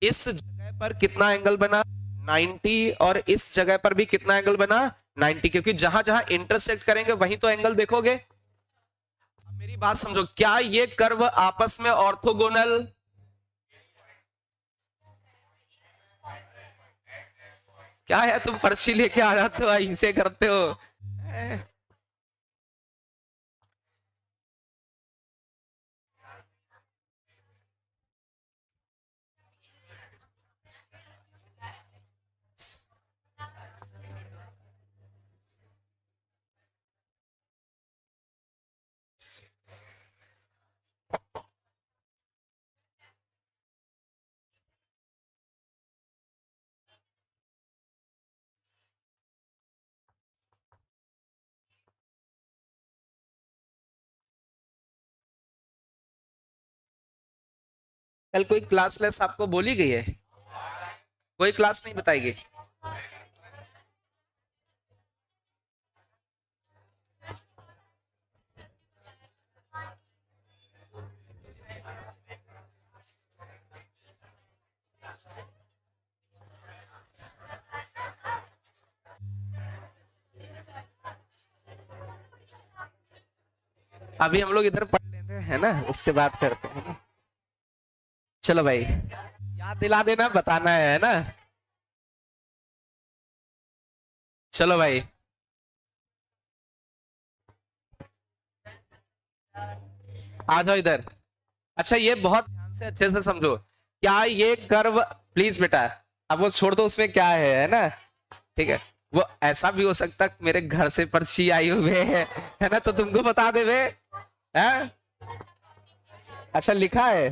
इस जगह पर कितना एंगल बना? 90। और इस जगह पर भी कितना एंगल बना? 90, क्योंकि जहां जहां इंटरसेक्ट करेंगे वहीं तो एंगल देखोगे। अब मेरी बात समझो, क्या ये कर्व आपस में ऑर्थोगोनल? क्या है, तुम पर्ची लेके आ जाते हो, ऐसे करते हो। कल कोई क्लासलेस आपको बोली गई है? कोई क्लास नहीं बताएगी? अभी हम लोग इधर पढ़ लेते हैं ना, उसके बाद करते हैं ना। चलो भाई, याद दिला देना, बताना है ना। चलो भाई, आ जाओ इधर। अच्छा, ये बहुत ध्यान से अच्छे से समझो। क्या ये कर्व, प्लीज बेटा, अब वो छोड़ दो, उसमें क्या है ना। ठीक है, वो ऐसा भी हो सकता है मेरे घर से पर्ची आई हुए है ना, तो तुमको बता दे वे। है? अच्छा, लिखा है।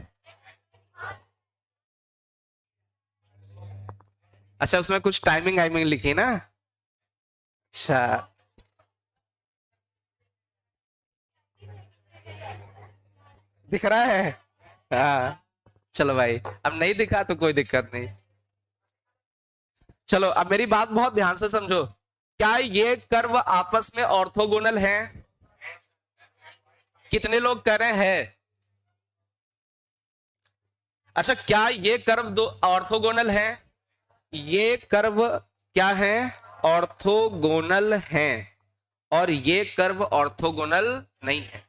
अच्छा, उसमें कुछ टाइमिंग वाइमिंग लिखी ना। अच्छा, दिख रहा है। हाँ, चलो भाई, अब नहीं दिखा तो कोई दिक्कत नहीं। चलो अब मेरी बात बहुत ध्यान से समझो। क्या ये कर्व आपस में ऑर्थोगोनल हैं? कितने लोग कह रहे हैं? अच्छा, क्या ये कर्व दो ऑर्थोगोनल हैं? ये कर्व क्या है? ऑर्थोगोनल हैं। और ये कर्व ऑर्थोगोनल नहीं है।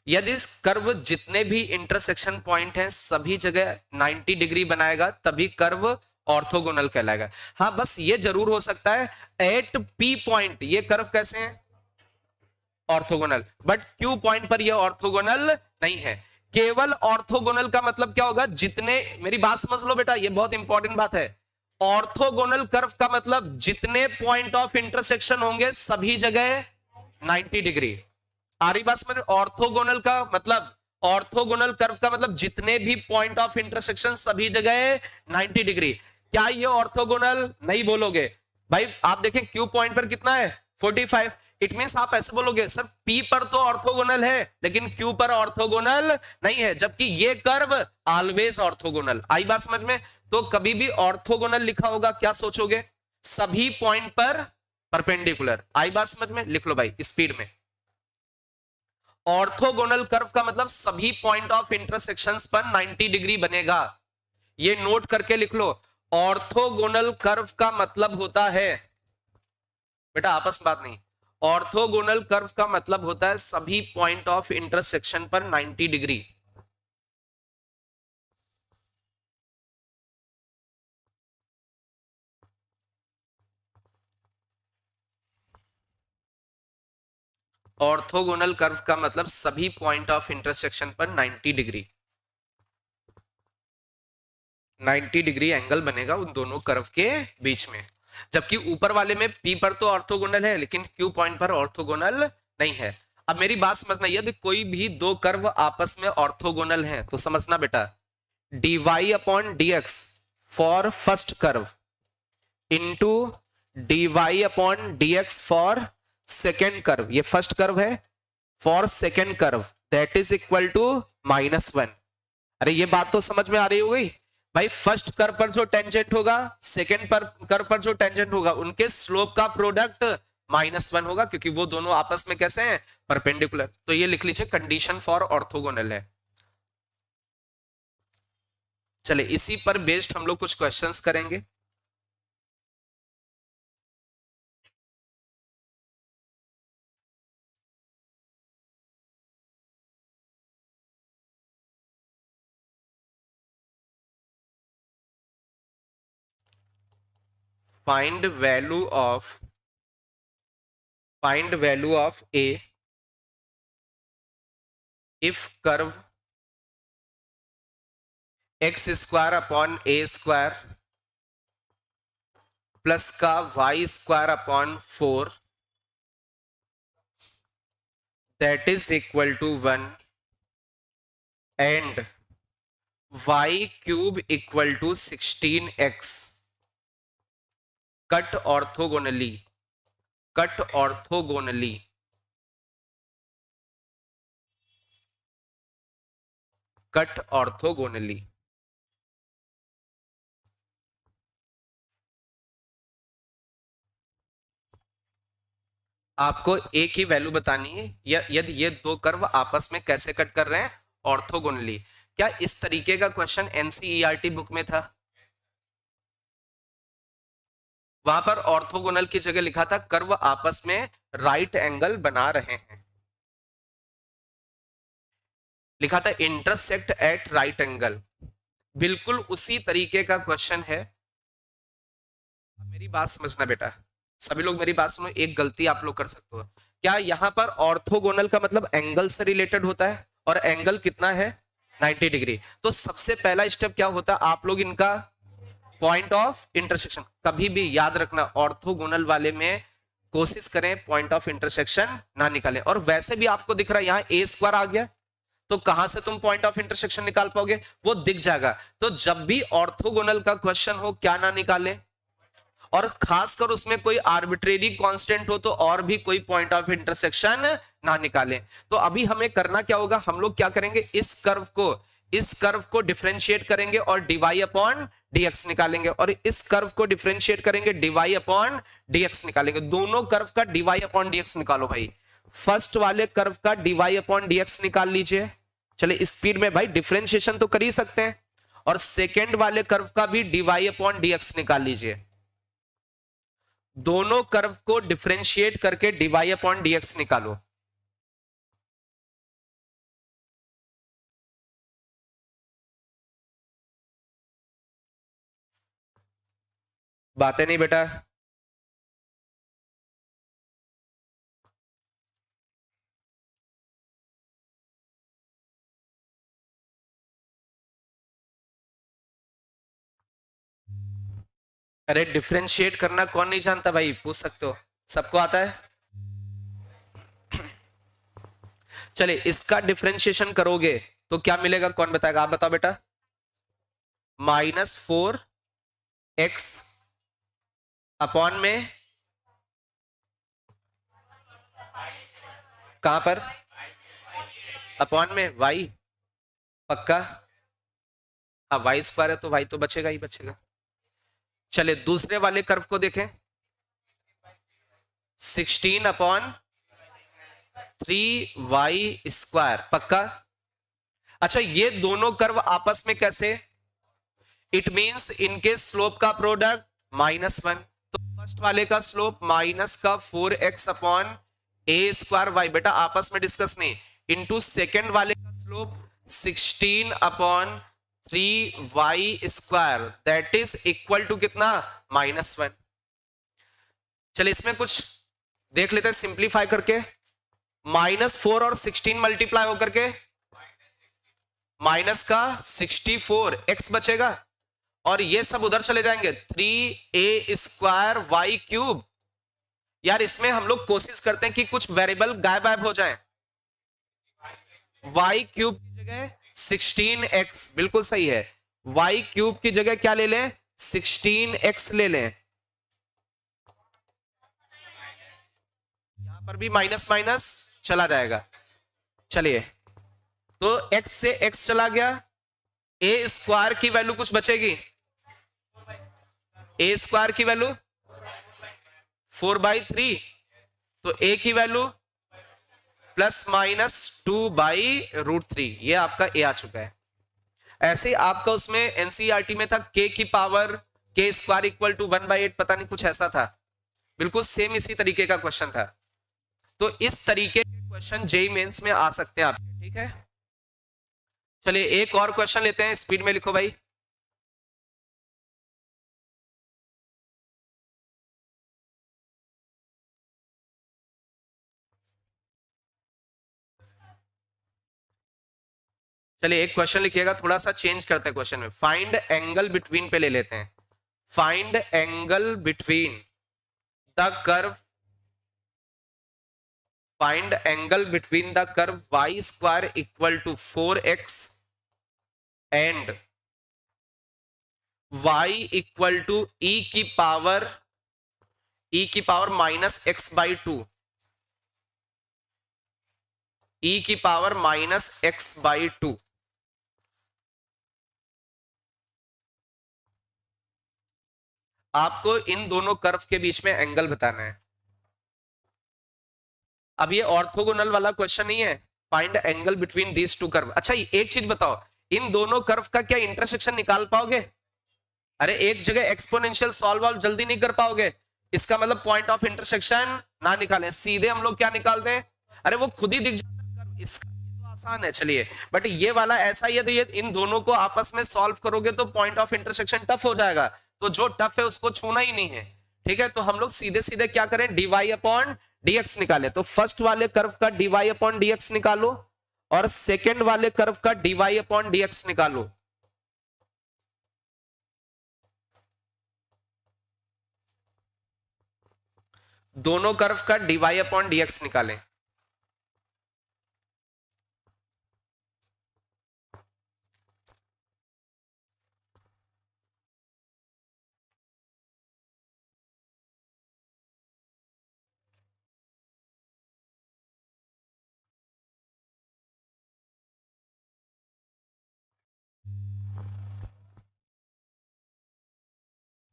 यदि इस कर्व जितने भी इंटरसेक्शन पॉइंट हैं सभी जगह 90 डिग्री बनाएगा, तभी कर्व ऑर्थोगोनल कहलाएगा। हाँ, बस ये जरूर हो सकता है एट पी पॉइंट ये कर्व कैसे हैं? ऑर्थोगोनल, बट क्यू पॉइंट पर ये ऑर्थोगोनल नहीं है। केवल ऑर्थोगोनल का मतलब क्या होगा? जितने, मेरी बात समझ लो बेटा, ये बहुत इंपॉर्टेंट बात है। ऑर्थोगोनल कर्व का मतलब जितने पॉइंट ऑफ इंटरसेक्शन होंगे सभी जगह 90 डिग्री। आ रही बात समझ? ऑर्थोगोनल का मतलब, ऑर्थोगोनल कर्व का मतलब जितने भी पॉइंट ऑफ इंटरसेक्शन सभी जगह 90 डिग्री। क्या ये ऑर्थोगोनल? नहीं बोलोगे भाई। आप देखें क्यू पॉइंट पर कितना है? 45। इट मींस आप ऐसे बोलोगे सर पी पर तो ऑर्थोगोनल है लेकिन क्यू पर ऑर्थोगोनल नहीं है, जबकि ये कर्व ऑलवेज ऑर्थोगोनल। आई बात समझ में? तो कभी भी ऑर्थोगोनल लिखा होगा क्या सोचोगे? सभी पॉइंट पर परपेंडिकुलर। आई बात समझ में? लिख लो भाई स्पीड में। ऑर्थोगोनल कर्व का मतलब सभी पॉइंट ऑफ इंटरसेक्शंस पर 90 डिग्री बनेगा। ये नोट करके लिख लो। ऑर्थोगोनल कर्व का मतलब होता है, बेटा आपस में बात नहीं, ऑर्थोगोनल कर्व का मतलब होता है सभी पॉइंट ऑफ इंटरसेक्शन पर 90 डिग्री। ऑर्थोगोनल कर्व का मतलब सभी पॉइंट ऑफ इंटरसेक्शन पर 90 डिग्री 90 डिग्री एंगल बनेगा उन दोनों कर्व के बीच में। जबकि ऊपर वाले में P पर तो ऑर्थोगोनल है लेकिन Q पॉइंट पर ऑर्थोगोनल नहीं है। अब मेरी बात समझना, यदि कोई भी दो कर्व आपस में ऑर्थोगोनल हैं तो समझना बेटा, dy upon dx for first curve into dy upon dx for second curve, ये फर्स्ट कर्व है, for second curve that is equal to -1। अरे ये बात तो समझ में आ रही हो गई भाई। फर्स्ट कर्व पर जो टेंजेंट होगा, सेकेंड पर कर्व पर जो टेंजेंट होगा, उनके स्लोप का प्रोडक्ट -1 होगा, क्योंकि वो दोनों आपस में कैसे हैं, परपेंडिकुलर। तो ये लिख लीजिए कंडीशन फॉर ऑर्थोगोनल है। चले इसी पर बेस्ड हम लोग कुछ क्वेश्चंस करेंगे। find value of a if curve x square upon a square plus का y square upon 4 that is equal to 1 and y cube equal to 16x cut orthogonally आपको एक ही वैल्यू बतानी है यदि ये दो कर्व आपस में कैसे कट कर रहे हैं, ऑर्थोगोनली। क्या इस तरीके का क्वेश्चन एनसीईआरटी बुक में था? वहां पर ऑर्थोगोनल की जगह लिखा था कर्व आपस में राइट एंगल बना रहे हैं, लिखा था इंटरसेक्ट एट राइट एंगल। बिल्कुल उसी तरीके का क्वेश्चन है। मेरी बात समझना बेटा, सभी लोग मेरी बात सुनो, एक गलती आप लोग कर सकते हो। क्या यहां पर ऑर्थोगोनल का मतलब एंगल से रिलेटेड होता है, और एंगल कितना है, 90 डिग्री। तो सबसे पहला स्टेप क्या होता है, आप लोग इनका पॉइंट ऑफ इंटरसेक्शन, कभी भी याद रखना ऑर्थोगोनल वाले में कोशिश करें पॉइंट ऑफ इंटरसेक्शन ना निकालें। और वैसे भी आपको दिख रहा है यहाँ a स्क्वायर आ गया, तो कहां से तुम पॉइंट ऑफ इंटरसेक्शन निकाल पाओगे, वो दिख जाएगा। तो जब भी ऑर्थोगोनल का क्वेश्चन हो, क्या ना निकालें, और खासकर उसमें कोई आर्बिट्रेरी कांस्टेंट हो तो और भी कोई पॉइंट ऑफ इंटरसेक्शन ना निकालें। तो अभी हमें करना क्या होगा, हम लोग क्या करेंगे, इस कर्व को डिफरेंशिएट करेंगे और dy अपॉन dx निकालेंगे, और इस कर्व को डिफरेंशिएट करेंगे dy अपॉन dx निकालेंगे। दोनों कर्व का dy अपॉन dx निकालो भाई। फर्स्ट वाले कर्व का dy अपॉन dx निकाल लीजिए। चलिए स्पीड में भाई, डिफरेंशिएशन तो कर ही सकते हैं। और सेकेंड वाले कर्व का भी dy अपॉन dx निकाल लीजिए। दोनों कर्व को डिफरेंशिएट करके dy अपॉन dx निकालो। बातें नहीं बेटा, अरे डिफरेंशिएट करना कौन नहीं जानता भाई, पूछ सकते हो, सबको आता है। चलिए इसका डिफरेंशिएशन करोगे तो क्या मिलेगा, कौन बताएगा, आप बताओ बेटा। -4x अपॉन में कहां पर, अपॉन में y, पक्का। हाँ y स्क्वायर है तो y तो बचेगा ही बचेगा। चलिए दूसरे वाले कर्व को देखें, 16 अपॉन 3y स्क्वायर, पक्का। अच्छा ये दोनों कर्व आपस में कैसे, इट मींस इनके स्लोप का प्रोडक्ट -1। तो फर्स्ट वाले का slope -4x upon a square y, बेटा आपस में डिस्कस नहीं, इनटू सेकेंड वाले का slope 16 upon 3y square that is equal to कितना, -1। चलिए इसमें कुछ देख लेते हैं सिंप्लीफाई करके। -4 और 16 मल्टीप्लाई होकर के माइनस का 64 x बचेगा, और ये सब उधर चले जाएंगे 3a² y³। यार इसमें हम लोग कोशिश करते हैं कि कुछ वेरिएबल गायब गायब हो जाए। y³ की जगह 16x, बिल्कुल सही है। y³ की जगह क्या ले लें, 16x ले लें। यहां पर भी माइनस माइनस चला जाएगा। चलिए, तो x से x चला गया, a² की वैल्यू कुछ बचेगी, a² की वैल्यू 4/3, तो a की वैल्यू ±2/√3, ये आपका a आ चुका है। ऐसे ही आपका उसमें एनसीईआरटी में था k² = 1/8, पता नहीं कुछ ऐसा था, बिल्कुल सेम इसी तरीके का क्वेश्चन था। तो इस तरीके के क्वेश्चन जेईई मेंस में आ सकते हैं आपके, ठीक है। चलिए एक और क्वेश्चन लेते हैं, स्पीड में लिखो भाई। चलिए एक क्वेश्चन लिखिएगा, थोड़ा सा चेंज करते हैं क्वेश्चन में। फाइंड एंगल बिटवीन पे ले लेते हैं। Find angle between the curve, find angle between the curve y² = 4x and y = e की पावर -x/2, e की पावर -x/2। आपको इन दोनों कर्व के बीच में एंगल बताना है। अब ये ऑर्थोगोनल वाला क्वेश्चन नहीं है, find angle between these two curve. अच्छा एक चीज बताओ, इन दोनों कर्व का क्या इंटरसेक्शन निकाल पाओगे? अरे एक जगह एक्सपोनेंशियल सॉल्व जल्दी नहीं कर पाओगे, इसका मतलब पॉइंट ऑफ इंटरसेक्शन ना निकालें, सीधे हम लोग क्या निकालते हैं, अरे वो खुद ही दिख जाता है कर्व। इसका तो आसान है, चलिए। बट ये वाला ऐसा ही है, तो ये इन दोनों को आपस में सॉल्व करोगे तो पॉइंट ऑफ इंटरसेक्शन टफ हो जाएगा, तो जो टफ है उसको छूना ही नहीं है, ठीक है। तो हम लोग सीधे सीधे क्या करें, dy/dx निकाले। तो फर्स्ट वाले कर्व का dy/dx निकालो और सेकेंड वाले कर्व का dy/dx निकालो। दोनों कर्व का dy/dx निकालें।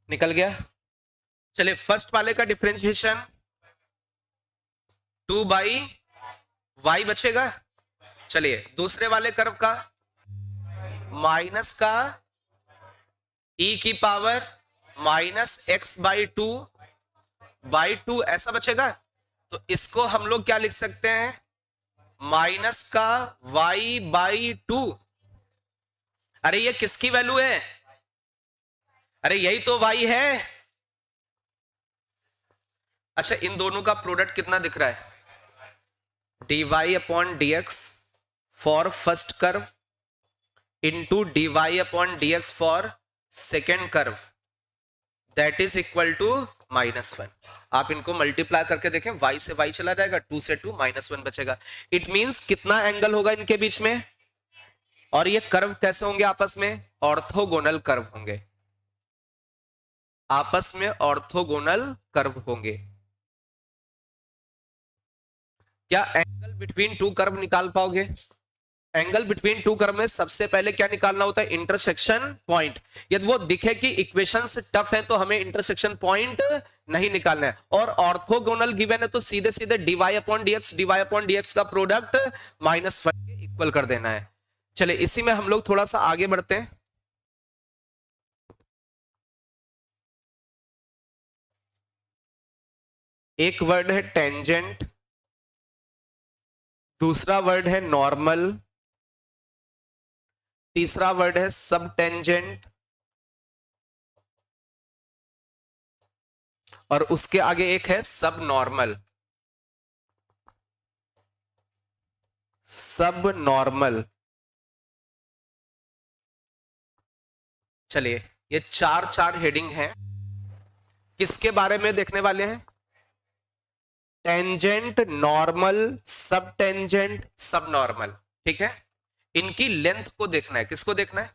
निकल गया। चलिए फर्स्ट वाले का डिफरेंशिएशन 2/y बचेगा। चलिए दूसरे वाले कर्व का माइनस का e की पावर -x/2 ऐसा बचेगा। तो इसको हम लोग क्या लिख सकते हैं, माइनस का y/2। अरे ये किसकी वैल्यू है, अरे यही तो y है। अच्छा इन दोनों का प्रोडक्ट कितना दिख रहा है, dy/dx for first curve into dy/dx for second curve, that is equal to -1। आप इनको मल्टीप्लाई करके देखें, y से y चला जाएगा, 2 से 2 -1 बचेगा। इट मींस कितना एंगल होगा इनके बीच में, और ये कर्व कैसे होंगे आपस में, ऑर्थोगोनल कर्व होंगे, आपस में ऑर्थोगोनल कर्व होंगे। क्या एंगल बिटवीन टू कर्व निकाल पाओगे? एंगल बिटवीन टू कर्व में सबसे पहले क्या निकालना होता है, इंटरसेक्शन पॉइंट। यदि वो दिखे कि इक्वेशंस टफ है तो हमें इंटरसेक्शन पॉइंट नहीं निकालना है। और ऑर्थोगोनल गिवन है तो सीधे सीधे dy/dx का प्रोडक्ट -1 के इक्वल कर देना है। चले इसी में हम लोग थोड़ा सा आगे बढ़ते हैं। एक वर्ड है टेंजेंट, दूसरा वर्ड है नॉर्मल, तीसरा वर्ड है सब टेंजेंट, और उसके आगे एक है सब नॉर्मल। Sub normal. चलिए, ये चार चार हेडिंग है, किसके बारे में देखने वाले हैं? टेंजेंट, नॉर्मल, सब टेंजेंट, सब नॉर्मल। ठीक है, इनकी लेंथ को देखना है। किसको देखना है?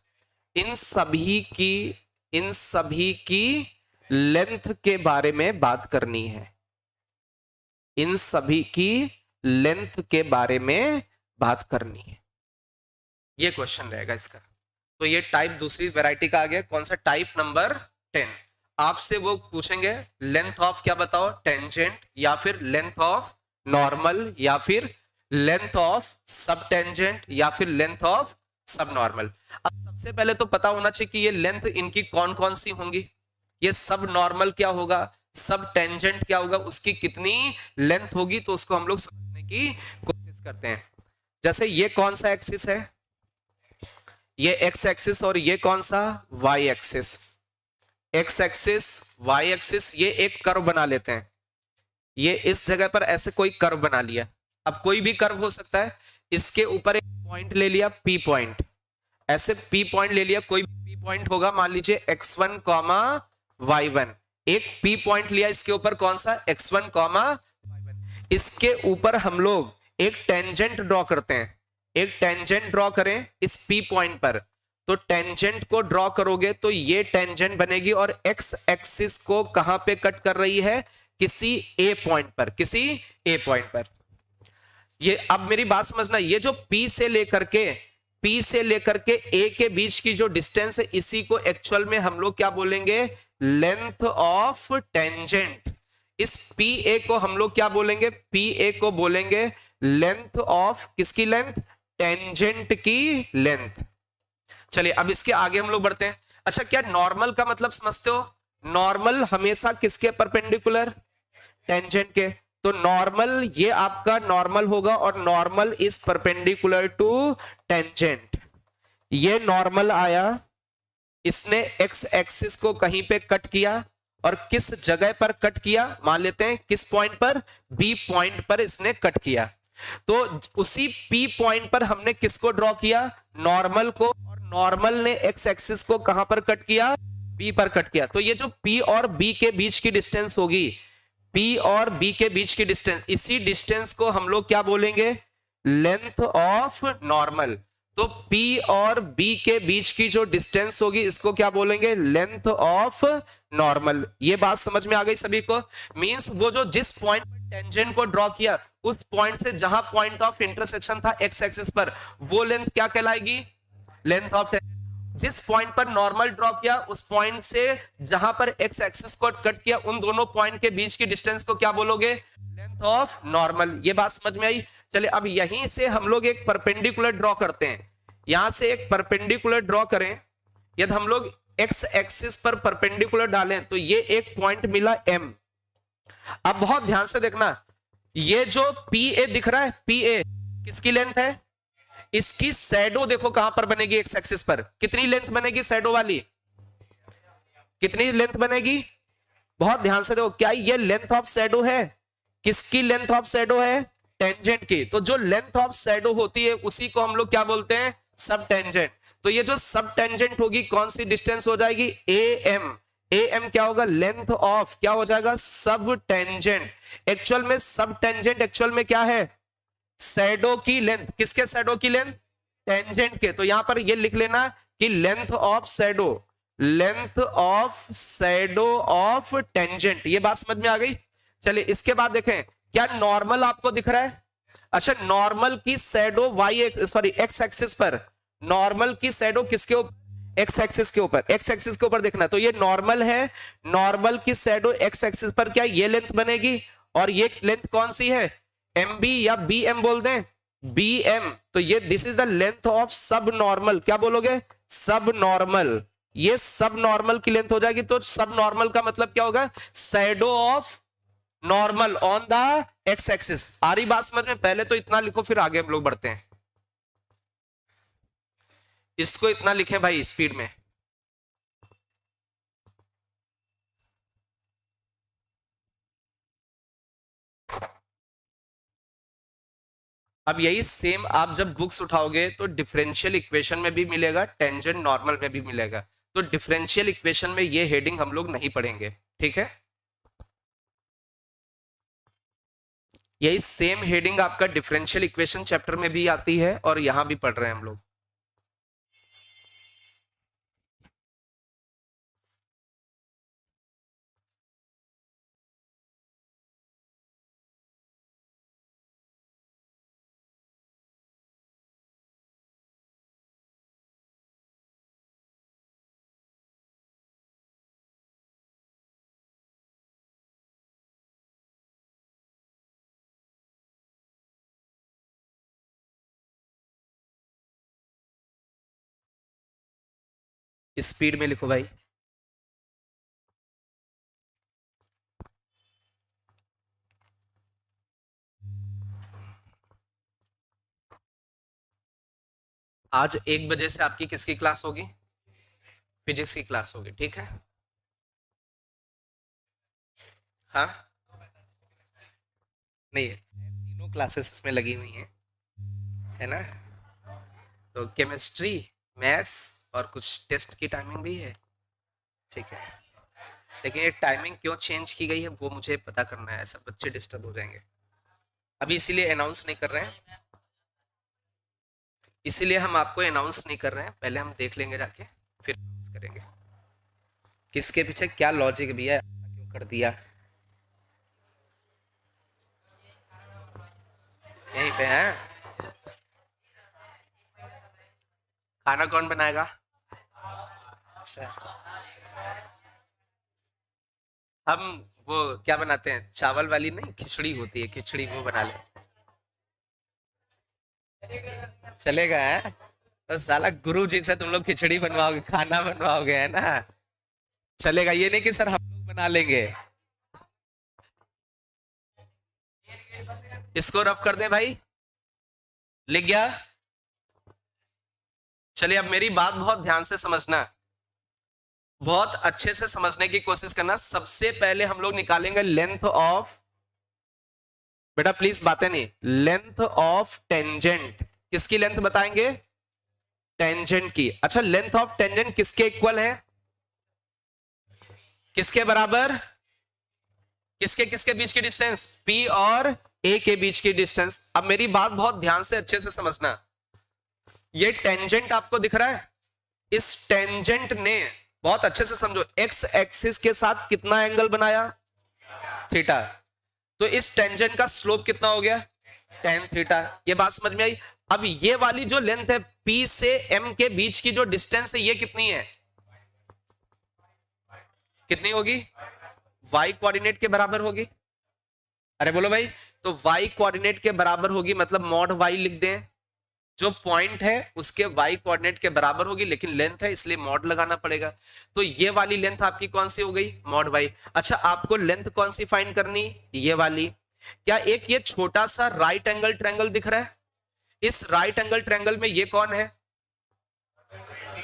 इन सभी की लेंथ के बारे में बात करनी है। इन सभी की लेंथ के बारे में बात करनी है, ये क्वेश्चन रहेगा इसका। तो ये टाइप दूसरी वैरायटी का आ गया। कौन सा? Type number 10। आपसे वो पूछेंगे लेंथ ऑफ क्या बताओ, टेंजेंट, या फिर लेंथ ऑफ नॉर्मल, या फिर लेंथ ऑफ सब टेंजेंट, या फिर लेंथ ऑफ सब नॉर्मल। अब सबसे पहले तो पता होना चाहिए कि ये लेंथ इनकी कौन कौन सी होंगी। ये सब नॉर्मल क्या होगा, सब टेंजेंट क्या होगा, उसकी कितनी लेंथ होगी, तो उसको हम लोग समझने की कोशिश करते हैं। जैसे ये कौन सा एक्सिस है? ये एक्स एक्सिस, और ये कौन सा? Y axis. X axis, y axis, ये एक कर्व बना लेते हैं। ये इस जगह पर ऐसे कोई कर्व बना लिया। अब कोई भी कर्व हो सकता है। इसके ऊपर एक पॉइंट ले लिया, पी पॉइंट। ऐसे पी पॉइंट ले लिया, कोई पी पॉइंट होगा, मान लीजिए x1 कॉमा y1। एक पी पॉइंट लिया इसके ऊपर, कौन सा? x1 comma y1। इसके ऊपर हम लोग एक टेंजेंट ड्रॉ करते हैं। एक टेंजेंट ड्रॉ करें इस पी पॉइंट पर। तो टेंजेंट को ड्रॉ करोगे तो ये टेंजेंट बनेगी, और एक्स एक्सिस को कहां पे कट कर रही है? किसी ए पॉइंट पर, किसी ए पॉइंट पर। ये अब मेरी बात समझना, ये जो P से लेकर के A के बीच की जो डिस्टेंस है, इसी को एक्चुअल में हम लोग क्या बोलेंगे? Length of tangent. इस PA को हम लोग क्या बोलेंगे? PA को बोलेंगे लेंथ ऑफ, किसकी लेंथ? टेंजेंट की लेंथ। चलिए, अब इसके आगे हम लोग बढ़ते हैं। अच्छा, क्या नॉर्मल का मतलब समझते हो? नॉर्मल हमेशा किसके परपेंडिकुलर? टेंजेंट के। तो नॉर्मल, ये आपका नॉर्मल होगा, और normal is perpendicular to tangent. ये नॉर्मल आया, इसने एक्स एक्सिस को कहीं पे कट किया, और किस जगह पर कट किया? मान लेते हैं किस पॉइंट पर? बी पॉइंट पर इसने कट किया। तो उसी पी पॉइंट पर हमने किसको ड्रॉ किया? नॉर्मल को। और नॉर्मल ने एक्स एक्सिस को कहां पर कट किया? बी पर कट किया। तो ये जो पी और बी के बीच की डिस्टेंस होगी, पी और बी के बीच की डिस्टेंस, इसी डिस्टेंस को हम लोग क्या बोलेंगे? Length of normal. तो P और B के बीच की जो डिस्टेंस होगी, इसको क्या बोलेंगे? Length of normal. ये बात समझ में आ गई सभी को? मींस वो जो जिस पॉइंट पर टेंजेंट को ड्रॉ किया, उस पॉइंट से जहां पॉइंट ऑफ इंटरसेक्शन था एक्स एक्सिस पर, वो लेंथ क्या कहलाएगी? Length of tangent. जिस पॉइंट पर नॉर्मल ड्रॉ किया, उस पॉइंट से जहां पर एक्स एक्सिस को कट किया, उन दोनों पॉइंट के बीच की डिस्टेंस को क्या बोलोगे? Length of normal. ये बात समझ में आई? चलिए, अब यहीं से हम लोग एक परपेंडिकुलर ड्रॉ करते हैं। यहां से एक परपेंडिकुलर ड्रॉ करें। यदि हम लोग एक्स एक्सिस पर परपेंडिकुलर डालें, तो ये एक पॉइंट मिला M। अब बहुत ध्यान से देखना, ये जो PA दिख रहा है, PA किसकी लेंथ है? इसकी शैडो देखो कहां पर बनेगी? एक्स एक्सिस पर। कितनी लेंथ बनेगी शैडो वाली? कितनी लेंथ बनेगी? बहुत ध्यान से देखो, क्या ये लेंथ ऑफ शैडो है? किसकी लेंथ ऑफ शैडो है? टेंजेंट की। तो जो लेंथ ऑफ शैडो होती है, उसी को हम लोग क्या बोलते हैं? सब टेंजेंट। तो ये जो सब टेंजेंट होगी, कौन सी डिस्टेंस हो जाएगी? AM। AM क्या होगा? लेंथ ऑफ क्या हो जाएगा? सब टेंजेंट। एक्चुअल में सब टेंजेंट एक्चुअल में क्या है? शैडो की लेंथ। किसके शैडो की लेंथ? टेंजेंट के। तो यहां पर ये लिख लेना कि length of shadow, length of shadow of tangent. ये बात समझ में आ गई? चलिए, इसके बाद देखें, क्या नॉर्मल आपको दिख रहा है? अच्छा, नॉर्मल की शैडो एक्स एक्सिस पर, नॉर्मल की शैडो किसके ऊपर? एक्स एक्सिस के ऊपर। एक्स एक्सिस के ऊपर देखना, तो ये नॉर्मल है, नॉर्मल की शैडो एक्स एक्सिस पर क्या ये लेंथ बनेगी? और ये लेंथ कौन सी है? MB या BM बोल दें? BM। तो ये this is the length of sub normal. क्या बोलोगे? सब नॉर्मल। ये सब नॉर्मल की लेंथ हो जाएगी। तो सब नॉर्मल का मतलब क्या होगा? Shadow of normal on the X axis. आ रही बात समझ में? पहले तो इतना लिखो, फिर आगे हम लोग बढ़ते हैं। इसको इतना लिखें भाई स्पीड में। अब यही सेम आप जब बुक्स उठाओगे तो डिफरेंशियल इक्वेशन में भी मिलेगा, टेंजेंट नॉर्मल में भी मिलेगा। तो डिफरेंशियल इक्वेशन में ये हेडिंग हम लोग नहीं पढ़ेंगे, ठीक है। यही सेम हेडिंग आपका डिफरेंशियल इक्वेशन चैप्टर में भी आती है और यहां भी पढ़ रहे हैं हम लोग। स्पीड में लिखो भाई। आज 1 बजे से आपकी किसकी क्लास होगी? फिजिक्स की क्लास होगी, ठीक है। हाँ, नहीं है, तीनों क्लासेस इसमें लगी हुई हैं, है ना। तो केमिस्ट्री, मैथ्स और कुछ टेस्ट की टाइमिंग भी है, ठीक है। लेकिन ये टाइमिंग क्यों चेंज की गई है वो मुझे पता करना है, ऐसा बच्चे डिस्टर्ब हो जाएंगे। अभी इसीलिए अनाउंस नहीं कर रहे हैं, इसीलिए हम आपको अनाउंस नहीं कर रहे हैं, पहले हम देख लेंगे जाके फिर announce करेंगे किसके पीछे क्या लॉजिक भी है, ऐसा क्यों कर दिया। यहीं पे है। खाना कौन बनाएगा? अच्छा, हम वो क्या बनाते हैं, चावल वाली नहीं, खिचड़ी होती है, खिचड़ी वो बना ले। चलेगा है? तो साला गुरु जी से तुम लोग खिचड़ी बनवाओगे, खाना बनवाओगे, है ना। चलेगा, ये नहीं कि सर हम लोग बना लेंगे। इसको रफ कर दे भाई, लिख गया। चलिए अब मेरी बात बहुत ध्यान से समझना, बहुत अच्छे से समझने की कोशिश करना। सबसे पहले हम लोग निकालेंगे लेंथ ऑफ, बेटा प्लीज बातें नहीं, लेंथ ऑफ टेंजेंट। किसकी लेंथ बताएंगे? टेंजेंट की। अच्छा, लेंथ ऑफ टेंजेंट किसके इक्वल है? किसके बराबर? किसके किसके बीच की डिस्टेंस? P और A के बीच की डिस्टेंस। अब मेरी बात बहुत ध्यान से अच्छे से समझना, ये टेंजेंट आपको दिख रहा है, इस टेंजेंट ने, बहुत अच्छे से समझो, एक्स एक्सिस के साथ कितना एंगल बनाया? थीटा। तो इस टेंजेंट का स्लोप कितना हो गया? tan theta. ये बात समझ में आई? अब ये वाली जो लेंथ है P से M के बीच की जो डिस्टेंस है, ये कितनी है? कितनी होगी? y कोऑर्डिनेट के बराबर होगी। अरे बोलो भाई, तो y कोऑर्डिनेट के बराबर होगी, मतलब मॉड y लिख दें, जो पॉइंट है उसके y कोऑर्डिनेट के बराबर होगी, लेकिन लेंथ है इसलिए मॉड लगाना पड़ेगा। तो ये वाली लेंथ आपकी कौन सी हो गई? Mod y। अच्छा, आपको लेंथ कौन सी फाइंड करनी? ये वाली। क्या एक ये छोटा सा राइट एंगल ट्रायंगल दिख रहा है? इस राइट एंगल ट्रायंगल में ये कौन है?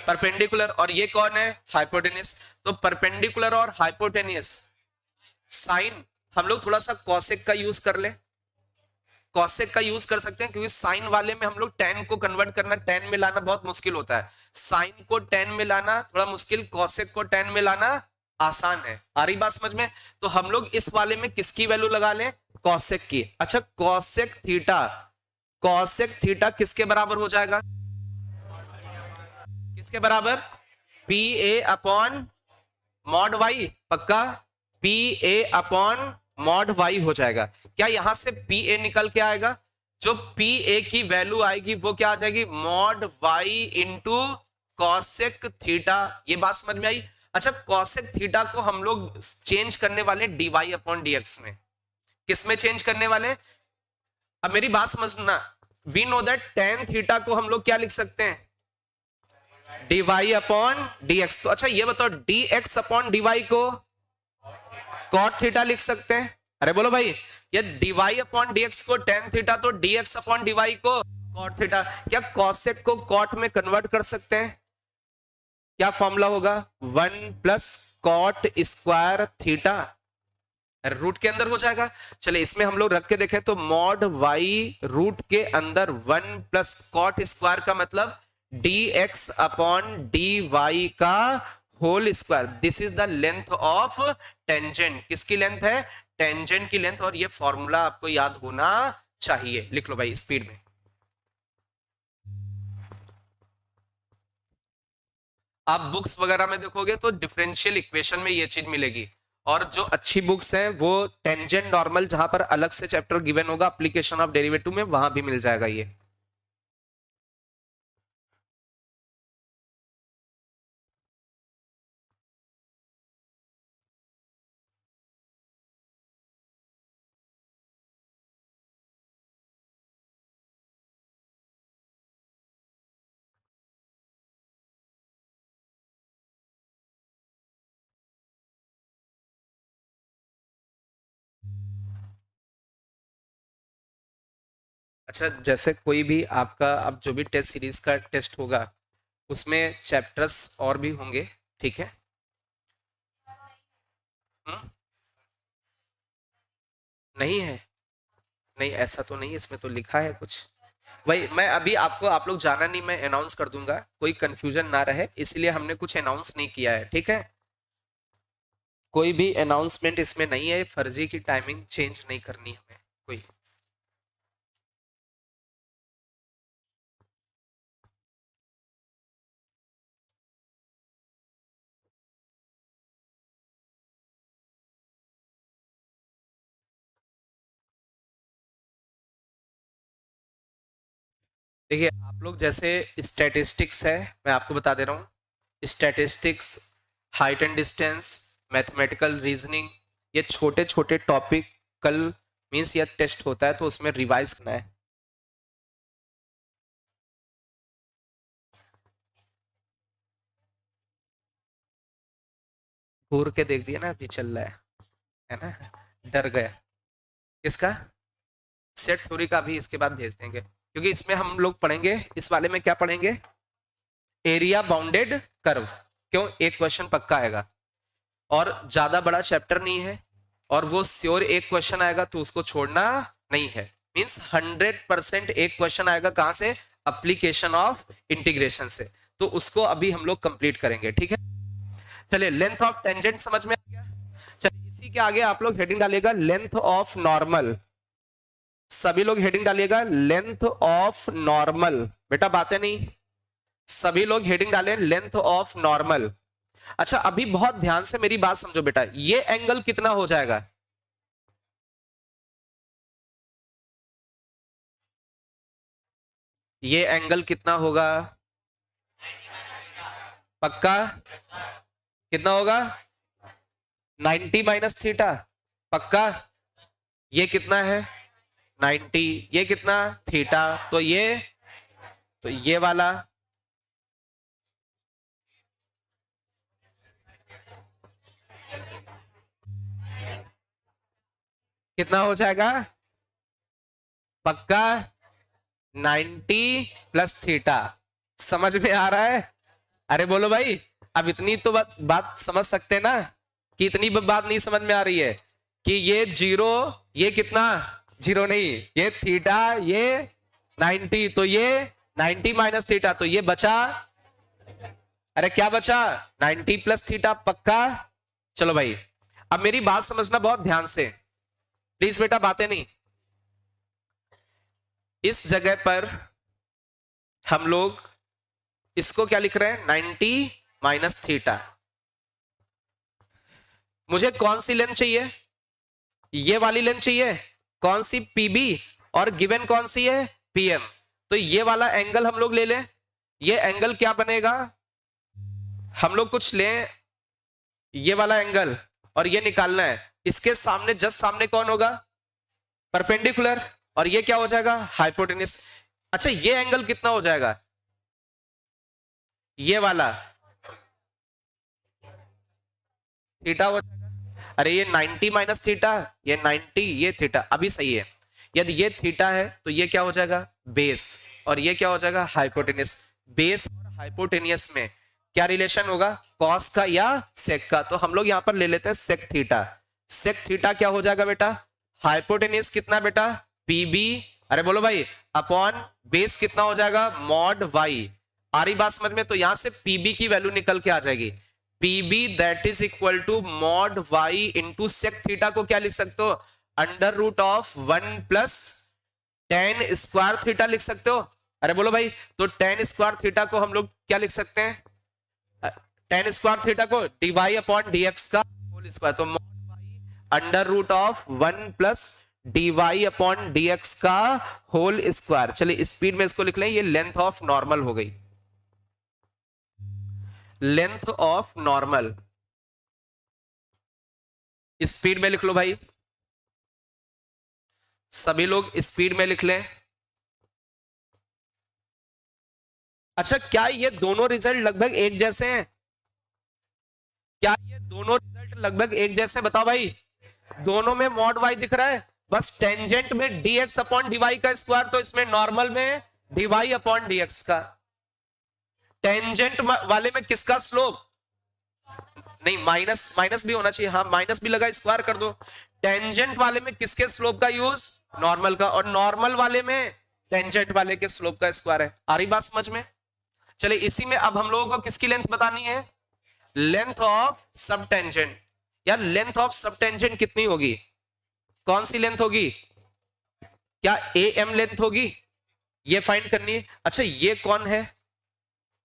परपेंडिकुलर। और ये कौन है? हाइपोटेन्यूस। तो परपेंडिकुलर और हाइपोटेन्यूस साइन, हम लोग थोड़ा सा कॉसेक का यूज कर ले, कॉसेक का यूज कर सकते हैं, क्योंकि साइन वाले में हम लोग टेन को कन्वर्ट करना, टेन में लाना बहुत मुश्किल होता है। साइन को टेन में लाना थोड़ा मुश्किल, कॉसेक को टेन में लाना आसान है। आ रही बात समझ में? तो हम लोग इस वाले में किसकी वैल्यू लगा लें? कॉसेक की। अच्छा, कॉसेक थीटा, कॉसेक थीटा किसके बराबर हो जाएगा? किसके बराबर? P A upon mod Y. पक्का? P A upon mod Y हो जाएगा। क्या यहां से पी ए निकल के आएगा? जो पी ए की वैल्यू आएगी वो क्या आ जाएगी? Mod y into cosec theta. ये बात समझ में आई? अच्छा, कॉसेक थीटा को हम लोग चेंज करने वाले d y upon d x में। किस में चेंज करने वाले? अब मेरी बात समझना, we know that tan theta को हम लोग क्या लिख सकते हैं? D y upon d x. तो अच्छा ये बताओ, d x upon D y को कॉट थीटा लिख सकते हैं? अरे बोलो भाई, ये d y upon d x को टेन थीटा, तो d x upon D y को कॉट थीटा। क्या कॉसेक को कॉट में कन्वर्ट कर सकते हैं? क्या फॉर्मूला होगा? 1 plus cot square theta. Root के अंदर हो जाएगा। चलिए इसमें हम लोग रख के देखें तो मॉड वाई रूट के अंदर 1 प्लस कॉट स्क्वायर का मतलब D x upon D Y का whole square. This is the length of tangent. किसकी लेंथ है? टेंजेंट की लेंथ। और ये फॉर्मूला आपको याद होना चाहिए। लिख लो भाई स्पीड में। आप बुक्स वगैरह में देखोगे तो डिफरेंशियल इक्वेशन में ये चीज मिलेगी। और जो अच्छी बुक्स हैं वो टेंजेंट नॉर्मल, जहां पर अलग से चैप्टर गिवन होगा एप्लीकेशन ऑफ डेरिवेटिव में, वहां भी मिल जाएगा ये। अच्छा, जैसे कोई भी आपका अब जो भी टेस्ट सीरीज का टेस्ट होगा उसमें चैप्टर्स और भी होंगे, ठीक है? हम्म? नहीं है? नहीं, ऐसा तो नहीं, इसमें तो लिखा है कुछ। वही मैं अभी आपको, आप लोग जाना नहीं, मैं अनाउंस कर दूंगा, कोई कंफ्यूजन ना रहे, इसलिए हमने कुछ अनाउंस नहीं किया है, ठीक है? कोई भी अनाउंसमेंट इसमें नहीं है, फर्जी की टाइमिंग चेंज नहीं करनी हमें कोई। देखिए आप लोग जैसे स्टैटिस्टिक्स है, मैं आपको बता दे रहा हूँ, statistics, height and distance, mathematical reasoning, ये छोटे छोटे टॉपिक कल मीन्स या टेस्ट होता है तो उसमें रिवाइज करना है। घूर के देख दिया ना, अभी चल रहा है ना? डर गया। किसका? सेट थ्योरी का भी इसके बाद भेज देंगे, क्योंकि इसमें हम लोग पढ़ेंगे, इस वाले में क्या पढ़ेंगे? Area bounded curve. क्यों? एक क्वेश्चन पक्का आएगा और ज्यादा बड़ा चैप्टर नहीं है, और वो श्योर एक क्वेश्चन आएगा तो उसको छोड़ना नहीं है। मींस 100% एक क्वेश्चन आएगा, कहां से? एप्लीकेशन ऑफ इंटीग्रेशन से। तो उसको अभी हम लोग कंप्लीट करेंगे, ठीक है? चलिए, लेंथ ऑफ टेंजेंट समझ में आ गया। चलिए इसी के आगे आप लोग हेडिंग डालिएगा लेंथ ऑफ नॉर्मल। सभी लोग हेडिंग डालिएगा लेंथ ऑफ नॉर्मल। बेटा बातें नहीं, सभी लोग हेडिंग डालें लेंथ ऑफ नॉर्मल। अच्छा अभी बहुत ध्यान से मेरी बात समझो बेटा, ये एंगल कितना हो जाएगा? ये एंगल कितना होगा? पक्का? कितना होगा? 90 माइनस थीटा। पक्का? ये कितना है? 90। ये कितना? थीटा। तो ये वाला कितना हो जाएगा? पक्का? 90 प्लस थीटा। समझ में आ रहा है? अरे बोलो भाई। अब इतनी तो बात समझ सकते हैं ना, कि इतनी बात नहीं समझ में आ रही है कि ये जीरो, ये कितना? जीरो नहीं, ये थीटा, ये 90, तो ये 90 माइनस थीटा, तो ये बचा। अरे क्या बचा? 90 प्लस थीटा। पक्का? चलो भाई, अब मेरी बात समझना बहुत ध्यान से, प्लीज बेटा बातें नहीं। इस जगह पर हम लोग इसको क्या लिख रहे हैं? 90 माइनस थीटा। मुझे कौन सी लेंथ चाहिए? ये वाली लेंथ चाहिए। कौन सी? पीबी। और गिवन कौन सी है? पीएम। तो ये वाला एंगल हम लोग ले लें। ये एंगल क्या बनेगा? हम लोग कुछ लें, ये वाला एंगल, और ये निकालना है। इसके सामने, जस्ट सामने कौन होगा? परपेंडिकुलर। और ये क्या हो जाएगा? हाइपोटेन्यूस। अच्छा ये एंगल कितना हो जाएगा? ये वाला थीटा हो जाएगा। अरे ये 90 माइनस थीटा, ये 90, ये थीटा। अभी सही है। यदि ये थीटा है तो ये क्या हो जाएगा? बेस। और ये क्या हो जाएगा? हाइपोटेनियस। बेस और हाइपोटेनियस में क्या रिलेशन होगा? कॉस का या सेक का? तो हम लोग यहां पर ले लेते हैं सेक थीटा। सेक थीटा क्या हो जाएगा बेटा, हाइपोटेन्यूज कितना बेटा, पीबी, अरे बोलो भाई, अपॉन बेस कितना हो जाएगा, मॉड वाई। आ रही बात समझ में? तो यहां से पीबी की वैल्यू निकल के आ जाएगी, PB that is equal to mod y into sec theta को क्या लिख सकते हो, under root of 1 plus tan square theta लिख सकते हो। अरे बोलो भाई, तो टेन स्क्वायर थीटा को हम लोग क्या लिख सकते हैं, टेन स्क्वायर थीटा को डीवाई अपॉन डीएक्स का होल स्क्वायर, तो mod y under root of 1 plus dy upon dx का होल स्क्वायर। चलिए स्पीड में इसको लिख लें, ये लेंथ ऑफ नॉर्मल हो गई, लेंथ ऑफ नॉर्मल। स्पीड में लिख लो भाई, सभी लोग स्पीड में लिख लें। अच्छा, क्या ये दोनों रिजल्ट लगभग एक जैसे हैं, क्या ये दोनों रिजल्ट लगभग एक जैसे, बताओ भाई, दोनों में मॉड वाई दिख रहा है, बस टेंजेंट में डीएक्स अपॉन डीवाई का स्क्वायर, तो इसमें नॉर्मल में डीवाई अपॉन डीएक्स का। टेंजेंट वाले में किसका स्लोप, नहीं माइनस, माइनस भी होना चाहिए, हाँ माइनस भी लगा, स्क्वायर कर दो। टेंजेंट वाले में किसके स्लोप का यूज, नॉर्मल का, और नॉर्मल वाले में टेंजेंट वाले के स्लोप का स्क्वायर है। आ रही बात समझ में? चलिए इसी में अब हम लोगों को किसकी लेंथ बतानी है, लेंथ ऑफ सब टेंजेंट। यार लेंथ ऑफ सब टेंजेंट कितनी होगी, कौन सी लेंथ होगी, क्या ए एम लेंथ होगी, ये फाइंड करनी है। अच्छा ये कौन है,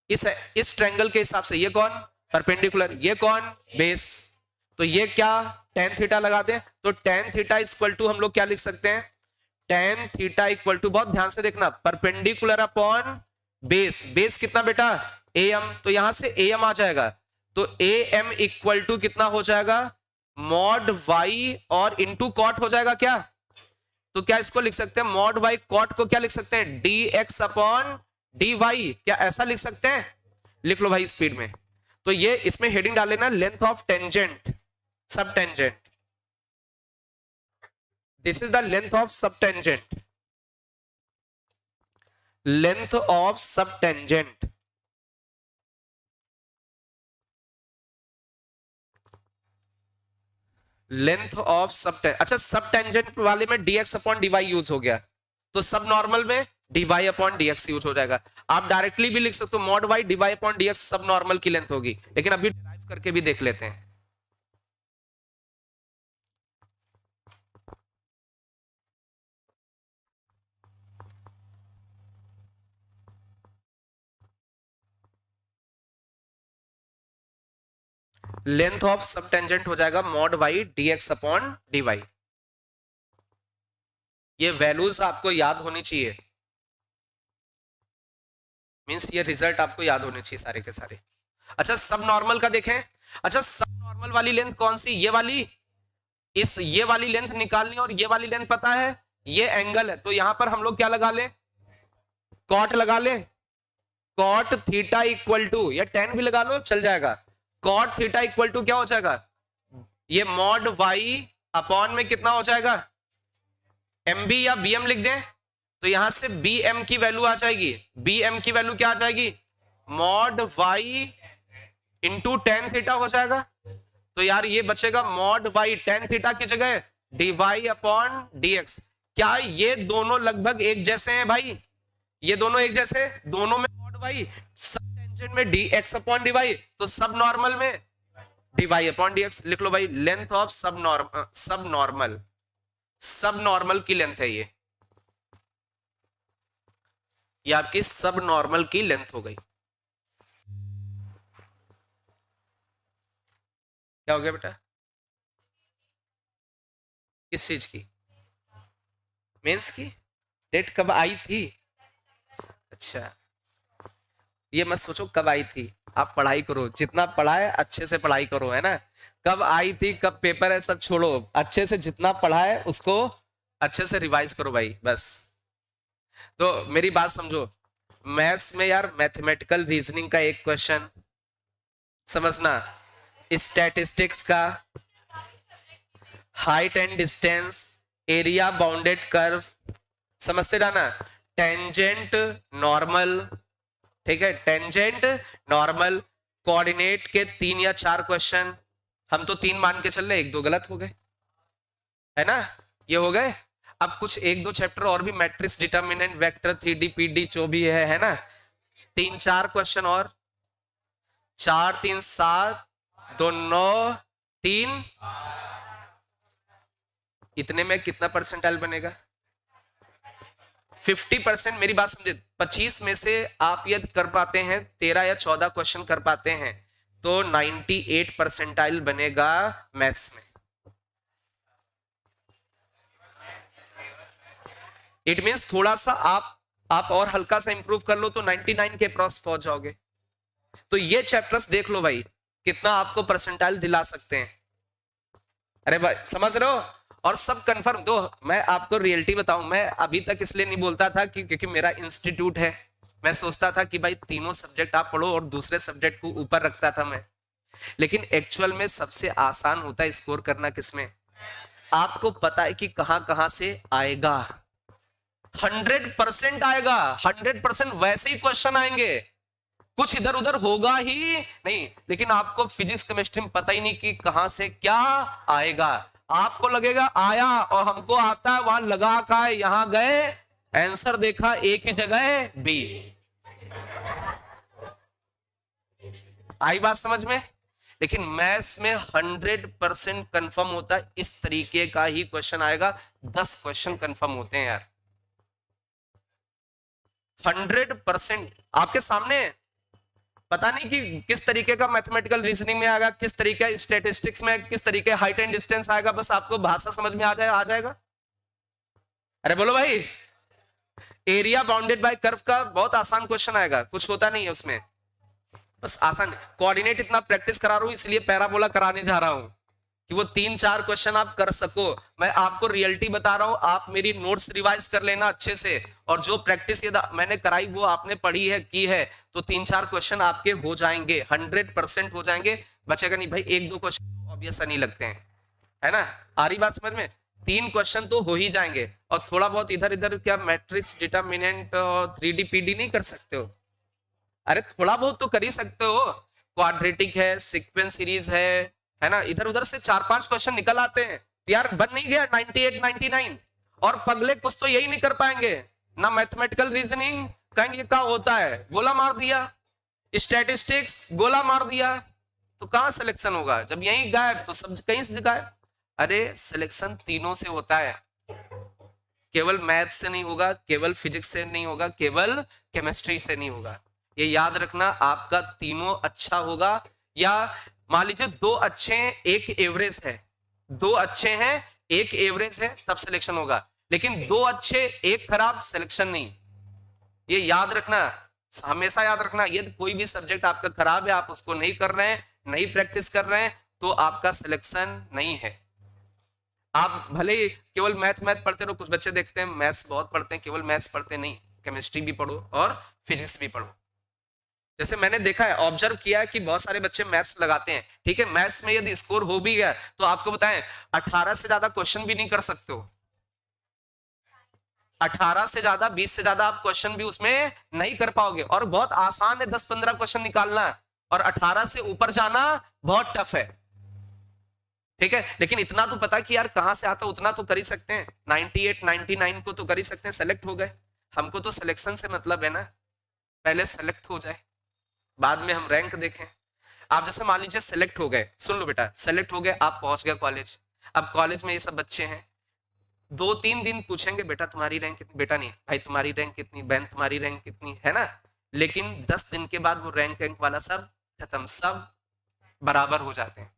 इस ट्रायंगल के हिसाब से ये कौन, परपेंडिकुलर, ये कौन, बेस, तो ये क्या टेन थीटा लगाते हैं, तो टेन थीटा इक्वल टू हम लोग क्या लिख सकते हैं, टेन थीटा इक्वल टू, बहुत ध्यान से देखना, परपेंडिकुलर अपॉन बेस, बेस कितना बेटा, ए एम, तो यहां से ए एम आ जाएगा, तो ए एम इक्वल टू कितना हो जाएगा, मॉड वाई और इंटू कॉट हो जाएगा क्या, तो क्या इसको लिख सकते हैं, मॉड वाई कॉट को क्या लिख सकते हैं, d x upon D y, क्या ऐसा लिख सकते हैं, लिख लो भाई स्पीड में। तो ये इसमें हेडिंग डाल लेना, लेंथ ऑफ टेंजेंट सब tangent, this is the length of sub tangent, length of sub tangent, length of sub tangent. अच्छा सब टेंजेंट वाले में dx अपॉन dy यूज हो गया, तो सब नॉर्मल में dy अपॉन dx यूज हो जाएगा। आप डायरेक्टली भी लिख सकते हो, mod y dy upon dx सब नॉर्मल की लेंथ होगी, लेकिन अभी डिराइव करके भी देख लेते हैं। लेंथ ऑफ सब टेंजेंट हो जाएगा mod y dx upon dy। ये वैल्यूज आपको याद होनी चाहिए, मींस ये रिजल्ट आपको याद होने चाहिए सारे के सारे। अच्छा सब नॉर्मल का देखें, अच्छा सब नॉर्मल वाली लेंथ कौन सी, ये वाली, इस ये वाली लेंथ निकालनी, और ये वाली लेंथ पता है, ये एंगल है, तो यहां पर हम लोग क्या लगा ले, कॉट लगा ले, कॉट थीटा इक्वल टू, या टेन भी लगा लो चल जाएगा, कॉट थीटा इक्वल टू क्या हो जाएगा, ये मॉड वाई अपॉन में कितना हो जाएगा, एम बी या बी एम लिख दें, तो यहां से बी एम की वैल्यू आ जाएगी, बी एम की वैल्यू क्या आ जाएगी, mod y into tan theta हो जाएगा, तो यार ये बचेगा मॉड वाई टेन थीटा की जगह d y upon d x. क्या ये दोनों लगभग एक जैसे हैं भाई, ये दोनों एक जैसे, दोनों में मॉड वाई, सब टेंजेंट में d x upon D y, तो सब नॉर्मल में d y upon d x. लिख लो भाई, length of sub normal, sub normal की लेंथ है ये आपकी सब नॉर्मल की लेंथ हो गई। क्या हो गया बेटा, किस चीज की, मेंस की डेट कब आई थी, अच्छा ये मत सोचो कब आई थी, आप पढ़ाई करो, जितना पढ़ा है अच्छे से पढ़ाई करो, है ना, कब आई थी कब पेपर है सब छोड़ो, अच्छे से जितना पढ़ा है उसको अच्छे से रिवाइज करो भाई बस। तो मेरी बात समझो, मैथ्स में यार मैथमेटिकल रीजनिंग का एक क्वेश्चन समझना, स्टैटिस्टिक्स का, height and distance, area bounded curve, समझते रहना, टेंजेंट नॉर्मल, ठीक है, टेंजेंट नॉर्मल, कोऑर्डिनेट के 3 या 4 क्वेश्चन, हम तो 3 मान के चल रहे, 1-2 गलत हो गए, है ना, ये हो गए। अब कुछ एक दो चैप्टर और भी, matrix, determinant, vector, 3D PD जो भी है ना, 3-4 क्वेश्चन और, 4 3 7 2 9 3, इतने में कितना परसेंटाइल बनेगा? 50%। मेरी बात समझे, 25 में से आप यदि कर पाते हैं 13 या 14 क्वेश्चन कर पाते हैं तो 98 परसेंटाइल बनेगा मैथ्स में। इट मींस थोड़ा सा आप और हल्का सा इंप्रूव कर लो तो 99 के क्रॉस पहुंच जाओगे। तो ये चैप्टर्स देख लो भाई, कितना आपको परसेंटाइल दिला सकते हैं। अरे भाई समझ रहे हो? और सब कंफर्म। दो मैं आपको रियलिटी बताऊं, मैं अभी तक इसलिए नहीं बोलता था कि क्योंकि मेरा इंस्टीट्यूट है, मैं सोचता था कि भाई तीनों सब्जेक्ट आप पढ़ो और दूसरे सब्जेक्ट को ऊपर रखता था मैं। लेकिन एक्चुअल में सबसे आसान होता है स्कोर करना किसमें? आपको पता है कि कहां कहां से आएगा। 100% आएगा, 100% वैसे ही क्वेश्चन आएंगे, कुछ इधर उधर होगा ही नहीं। लेकिन आपको फिजिक्स केमिस्ट्री में पता ही नहीं कि कहां से क्या आएगा। आपको लगेगा आया और हमको आता है, वहां लगा का है, यहां गए आंसर देखा एक ही जगह बी। आई बात समझ में? लेकिन मैथ्स में 100% कंफर्म होता है, इस तरीके का ही क्वेश्चन आएगा। 10 क्वेश्चन कंफर्म होते हैं यार, 100% आपके सामने। पता नहीं कि किस तरीके का मैथमेटिकल रीजनिंग में आएगा, किस तरीके स्टैटिस्टिक्स में, किस तरीके हाइट एंड डिस्टेंस आएगा, बस आपको भाषा समझ में आ जाएगा। अरे बोलो भाई, एरिया बाउंडेड बाय कर्व का बहुत आसान क्वेश्चन आएगा, कुछ होता नहीं है उसमें, बस आसान। कोऑर्डिनेट इतना प्रैक्टिस करा रहा हूं, इसलिए पैराबोला कराने जा रहा हूं कि वो 3-4 क्वेश्चन आप कर सको। मैं आपको रियलिटी बता रहा हूं, आप मेरी नोट्स रिवाइज कर लेना अच्छे से, और जो प्रैक्टिस ये मैंने कराई वो आपने पढ़ी है की है, तो 3-4 क्वेश्चन आपके हो जाएंगे, 100% हो जाएंगे, बचेगा नहीं भाई। 1-2 क्वेश्चन ऑब्वियस नहीं लगते हैं, है ना? आ रही बात समझ में? 3 क्वेश्चन तो हो ही जाएंगे, और थोड़ा बहुत इधर इधर क्या मैट्रिक्स, डिटर्मिनेंट और 3D पीडी नहीं कर सकते हो? अरे थोड़ा बहुत तो कर ही सकते हो, क्वाड्रेटिक है, सीक्वेंस सीरीज है ना, इधर उधर से 4-5 क्वेश्चन निकल आते हैं तो यार बन नहीं गया 98 99। और पगले कुछ तो यही नहीं कर पाएंगे ना, मैथमेटिकल रीजनिंग कहेंगे क्या होता है, गोला मार दिया, स्टैटिस्टिक्स गोला मार दिया, तो कहां सिलेक्शन होगा? जब यही गायब तो सब कहीं से गायब। अरे सिलेक्शन तीनों से होता है, केवल मैथ से नहीं होगा, केवल फिजिक्स से नहीं होगा, केवल केमिस्ट्री से नहीं होगा। ये याद रखना, आपका तीनों अच्छा होगा, या मान लीजिए 2 अच्छे हैं एक एवरेज है, 2 अच्छे हैं एक एवरेज है, तब सिलेक्शन होगा। लेकिन 2 अच्छे एक खराब, सिलेक्शन नहीं। ये याद रखना, हमेशा याद रखना। यदि कोई भी सब्जेक्ट आपका खराब है, आप उसको नहीं कर रहे हैं, नहीं प्रैक्टिस कर रहे हैं, तो आपका सिलेक्शन नहीं है। आप भले केवल मैथ पढ़ते रहो, कुछ बच्चे देखते हैं मैथ्स बहुत पढ़ते हैं, केवल मैथ्स पढ़ते नहीं, केमिस्ट्री भी पढ़ो और फिजिक्स भी पढ़ो। जैसे मैंने देखा है, ऑब्जर्व किया है कि बहुत सारे बच्चे मैथ्स लगाते हैं, ठीक है, मैथ्स में यदि स्कोर हो भी गया तो आपको बताएं 18 से ज्यादा क्वेश्चन भी नहीं कर सकते हो। 18 से ज्यादा, 20 से ज्यादा आप क्वेश्चन भी उसमें नहीं कर पाओगे, और बहुत आसान है 10-15 क्वेश्चन निकालना, और 18 से ऊपर जाना बहुत टफ है, ठीक है। लेकिन इतना तो पता कि यार कहां से आता, उतना तो कर ही सकते हैं, 98 99 को तो कर ही सकते हैं, सेलेक्ट हो गए। हमको तो सिलेक्शन से मतलब है ना, पहले सेलेक्ट हो जाए, बाद में हम रैंक देखें। आप जैसे मान लीजिए सेलेक्ट हो गए, सुन लो बेटा, सेलेक्ट हो गए, आप पहुंच गए कॉलेज। अब कॉलेज में ये सब बच्चे हैं, 2-3 दिन पूछेंगे बेटा तुम्हारी रैंक कितनी, बेटा नहीं भाई तुम्हारी रैंक कितनी, बहन तुम्हारी रैंक कितनी, है ना। लेकिन 10 दिन के बाद वो रैंक वाला सब खत्म, सब बराबर हो जाते हैं।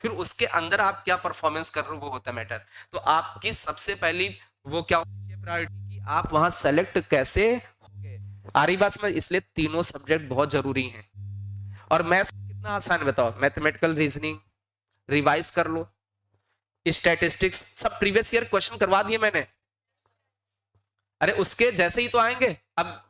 फिर उसके अंदर आप क्या परफॉर्मेंस कर रहे हो वो होता है मैटर। तो आपकी सबसे पहली वो क्या होनी चाहिए प्रायोरिटी, कि आप वहां सेलेक्ट कैसे होंगे। आ रही बात समझ? इसलिए तीनों सब्जेक्ट बहुत जरूरी हैं। और मैथ्स कितना आसान है बताओ, मैथमेटिकल रीजनिंग रिवाइज कर लो, स्टैटिस्टिक्स सब प्रीवियस ईयर क्वेश्चन करवा दिए मैंने। अरे उसके जैसे ही तो आएंगे। अब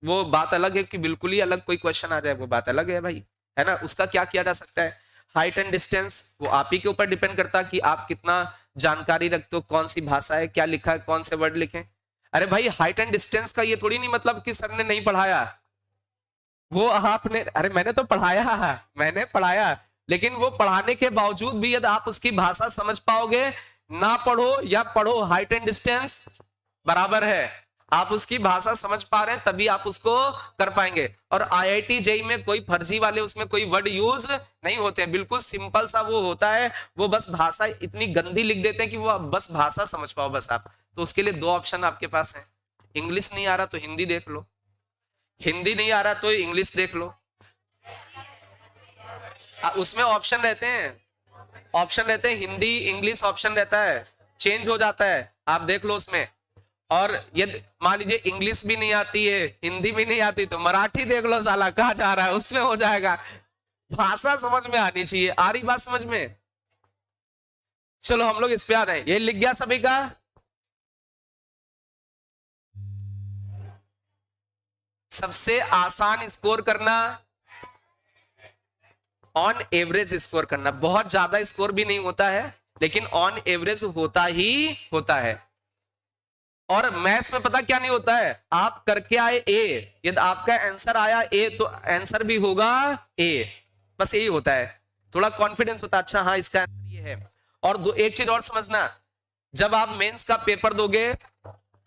वो बात अलग है कि बिल्कुल ही अलग कोई क्वेश्चन आ जाए, वो बात अलग है भाई, है ना। उसका क्या किया जा सकता है, हाइट एंड डिस्टेंस, वो आप ही के ऊपर डिपेंड करता है कि आप कितना जानकारी रखते हो, कौन सी भाषा है, क्या लिखा है, कौन से वर्ड लिखे। अरे भाई हाइट एंड डिस्टेंस का ये थोड़ी नहीं मतलब कि सर ने नहीं पढ़ाया, वो आपने, अरे मैंने तो पढ़ाया, मैंने पढ़ाया, लेकिन वो पढ़ाने के बावजूद भी यदि आप उसकी भाषा समझ पाओगे ना पढ़ो या पढ़ो, हाइट एंड डिस्टेंस बराबर है। आप उसकी भाषा समझ पा रहे हैं तभी आप उसको कर पाएंगे। और आईआईटी जेई में कोई फर्जी वाले उसमें कोई वर्ड यूज नहीं होते हैं, बिल्कुल सिंपल सा वो होता है। वो बस भाषा इतनी गंदी लिख देते हैं कि वो बस भाषा समझ पाओ बस आप। तो उसके लिए दो ऑप्शन आपके पास है, इंग्लिश नहीं आ रहा तो हिंदी देख लो, हिंदी नहीं आ रहा तो इंग्लिश देख लो। उसमें ऑप्शन रहते हैं, ऑप्शन रहते हैं, हिंदी इंग्लिश ऑप्शन रहता है, चेंज हो जाता है, आप देख लो उसमें। और यदि मान लीजिए इंग्लिश भी नहीं आती है, हिंदी भी नहीं आती, तो मराठी देख लो, साला कहाँ जा रहा है, उसमें हो जाएगा। भाषा समझ में आनी चाहिए। आ रही बात समझ में? चलो हम लोग इस पे आ रहे हैं। ये लिख गया सभी का? सबसे आसान स्कोर करना, ऑन एवरेज स्कोर करना। बहुत ज्यादा स्कोर भी नहीं होता है, लेकिन ऑन एवरेज होता ही होता है। और मैथ्स में पता क्या नहीं होता है, आप करके आए ए, यदि आपका आंसर आया ए तो आंसर भी होगा ए, बस यही होता है। थोड़ा कॉन्फिडेंस होता है, अच्छा हाँ इसका आंसर ये है। और एक चीज और समझना, जब आप मेंस का पेपर दोगे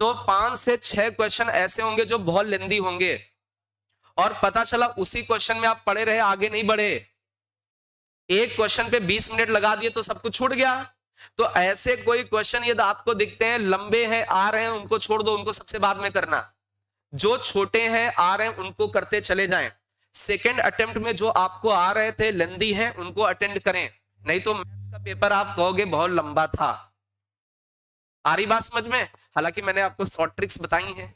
तो 5 से 6 क्वेश्चन ऐसे होंगे जो बहुत लेंदी होंगे, और पता चला उसी क्वेश्चन में आप पढ़े रहे, आगे नहीं बढ़े। एक क्वेश्चन पे 20 मिनट लगा दिए तो सब कुछ छूट गया। तो ऐसे कोई क्वेश्चन यदि आपको दिखते हैं लंबे हैं आ रहे हैं, उनको छोड़ दो, उनको सबसे बाद में करना। जो छोटे हैं आ रहे हैं उनको करते चले जाएं। सेकेंड अटेम्प्ट में जो आपको आ रहे थे लेंदी हैं उनको अटेंड करें, नहीं तो मैथ्स का पेपर आप कहोगे बहुत लंबा था। आ रही बात समझ में? हालांकि मैंने आपको शॉर्ट ट्रिक्स बताई हैं,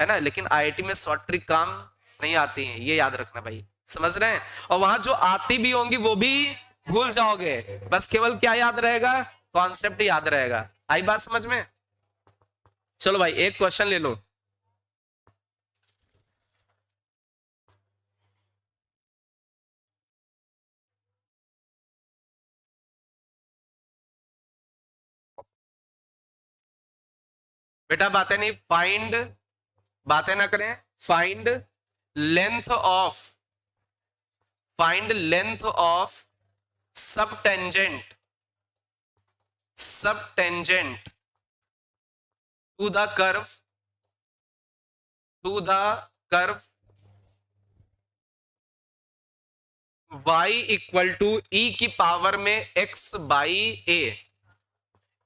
है ना, लेकिन आईआईटी में शॉर्ट ट्रिक काम नहीं आती है, ये याद रखना भाई, समझ रहे हैं? और वहां जो आती भी होंगी वो भी भूल जाओगे, बस केवल क्या याद रहेगा, कॉन्सेप्ट याद रहेगा। आई बात समझ में? चलो भाई एक क्वेश्चन ले लो। बेटा बातें नहीं, बातें ना करें। Find length of, find length of sub tangent to the curve, y equal to e की पावर में x by a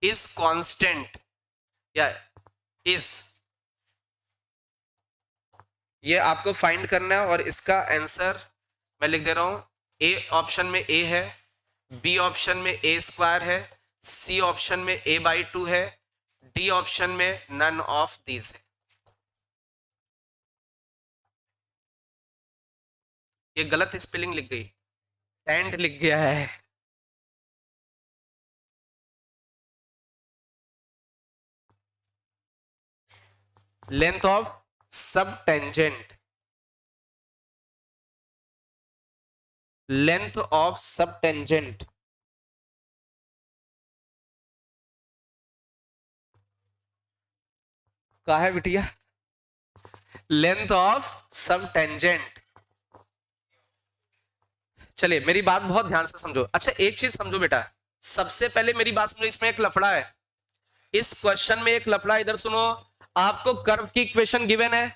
is constant या इज, ये आपको फाइंड करना है। और इसका आंसर मैं लिख दे रहा हूं, ए ऑप्शन में a है, बी ऑप्शन में a स्क्वायर है, सी ऑप्शन में a/2 है, डी ऑप्शन में नन ऑफ दीज है। ये गलत स्पेलिंग लिख गई, टेंट लिख गया है। Length of sub tangent, length of sub tangent, कहा है बिटिया? Length of sub tangent. चलिए मेरी बात बहुत ध्यान से समझो। अच्छा एक चीज समझो बेटा, सबसे पहले मेरी बात समझो, इसमें एक लफड़ा है, इस क्वेश्चन में एक लफड़ा। इधर सुनो, आपको कर्व की इक्वेशन गिवन है,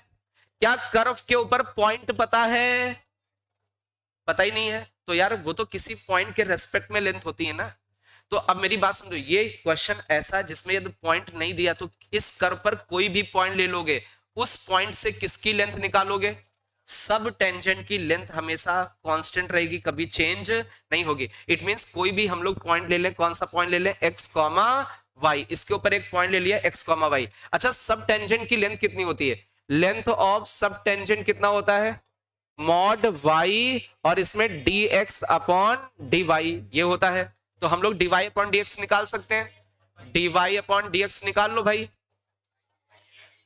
क्या कर्व के ऊपर पॉइंट पता है? पता ही नहीं है तो यार वो तो किसी पॉइंट के रेस्पेक्ट में लेंथ होती है ना। तो अब मेरी बात समझो, ये क्वेश्चन ऐसा है जिसमें यदि पॉइंट नहीं दिया तो इस कर्व पर कोई भी पॉइंट ले लोगे, उस पॉइंट से किसकी लेंथ निकालोगे? सब टेंजेंट की लेंथ हमेशा कांस्टेंट रहेगी, कभी चेंज नहीं होगी। इट मींस कोई भी हम लोग पॉइंट ले लें, कौन सा पॉइंट ले लें, एक्स कॉमा वाई, इसके ऊपर एक पॉइंट ले लिया एक्स कॉमा वाई। अच्छा सब टेंजेंट की लेंथ कितनी होती है? लेंथ ऑफ सब टेंजेंट कितना होता है? मॉड वाई, और इसमें d x upon D y ये होता है। तो हम लोग d y upon d x निकाल सकते हैं, d y upon d x निकाल लो भाई।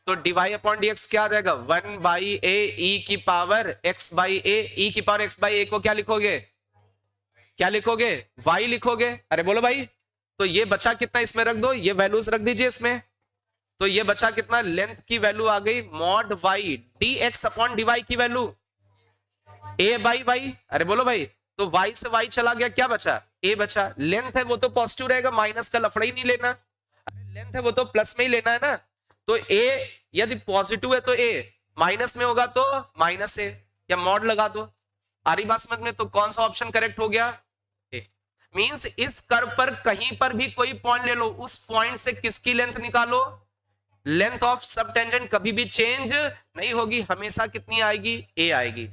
तो d y upon d x क्या आ जाएगा? 1 बाई ए ई की power x by a, e की पावर एक्स बाई ए को क्या लिखोगे? क्या लिखोगे? वाई लिखोगे। अरे बोलो भाई, तो ये बचा कितना, इसमें रख दो, ये वैल्यूज रख दीजिए इसमें। तो ये बचा कितना, लेंथ की वैल्यू आ गई mod y d x upon D y की वैल्यू ए बाई वाई। अरे बोलो भाई, तो वाई से वाई चला गया, क्या बचा? ए बचा, लेंथ है वो तो पॉजिटिव रहेगा, माइनस का लफड़ा ही नहीं लेना, लेंथ है वो तो प्लस में ही लेना है ना। तो ए यदि पॉजिटिव है तो ए, माइनस में होगा तो माइनस ए, या मॉड लगा दो। आ रही बात समझ में? तो कौन सा ऑप्शन करेक्ट हो गया? ए। मींस इस कर्व पर कहीं पर भी कोई पॉइंट ले लो, उस पॉइंट से किसकी लेंथ निकालो, लेंथ ऑफ सब टेंजेंट कभी भी चेंज नहीं होगी, हमेशा कितनी आएगी? ए आएगी।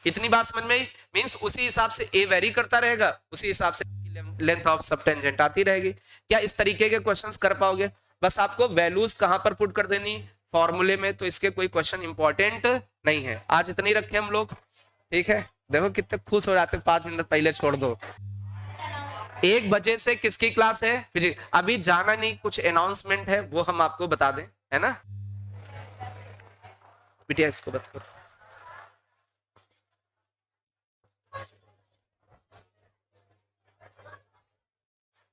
इतनी बात समझ में? मींस उसी हिसाब से ए वेरी करता रहेगा, उसी हिसाब से लेंथ ऑफ सब टेंजेंट आती रहेगी। क्या इस तरीके के क्वेश्चंस कर पाओगे? बस आपको वैल्यूज कहां पर पुट कर देनी? फॉर्मूले में। तो इसके कोई क्वेश्चन इंपॉर्टेंट नहीं है। आज इतने ही रखे हम लोग, ठीक है। देखो कितने खुश हो जाते, 5 मिनट पहले छोड़ दो। 1 बजे से किसकी क्लास है? फिजिक्स। अभी जाना नहीं, कुछ अनाउंसमेंट है वो हम आपको बता दें, है ना। बिटिया इसको बता करो।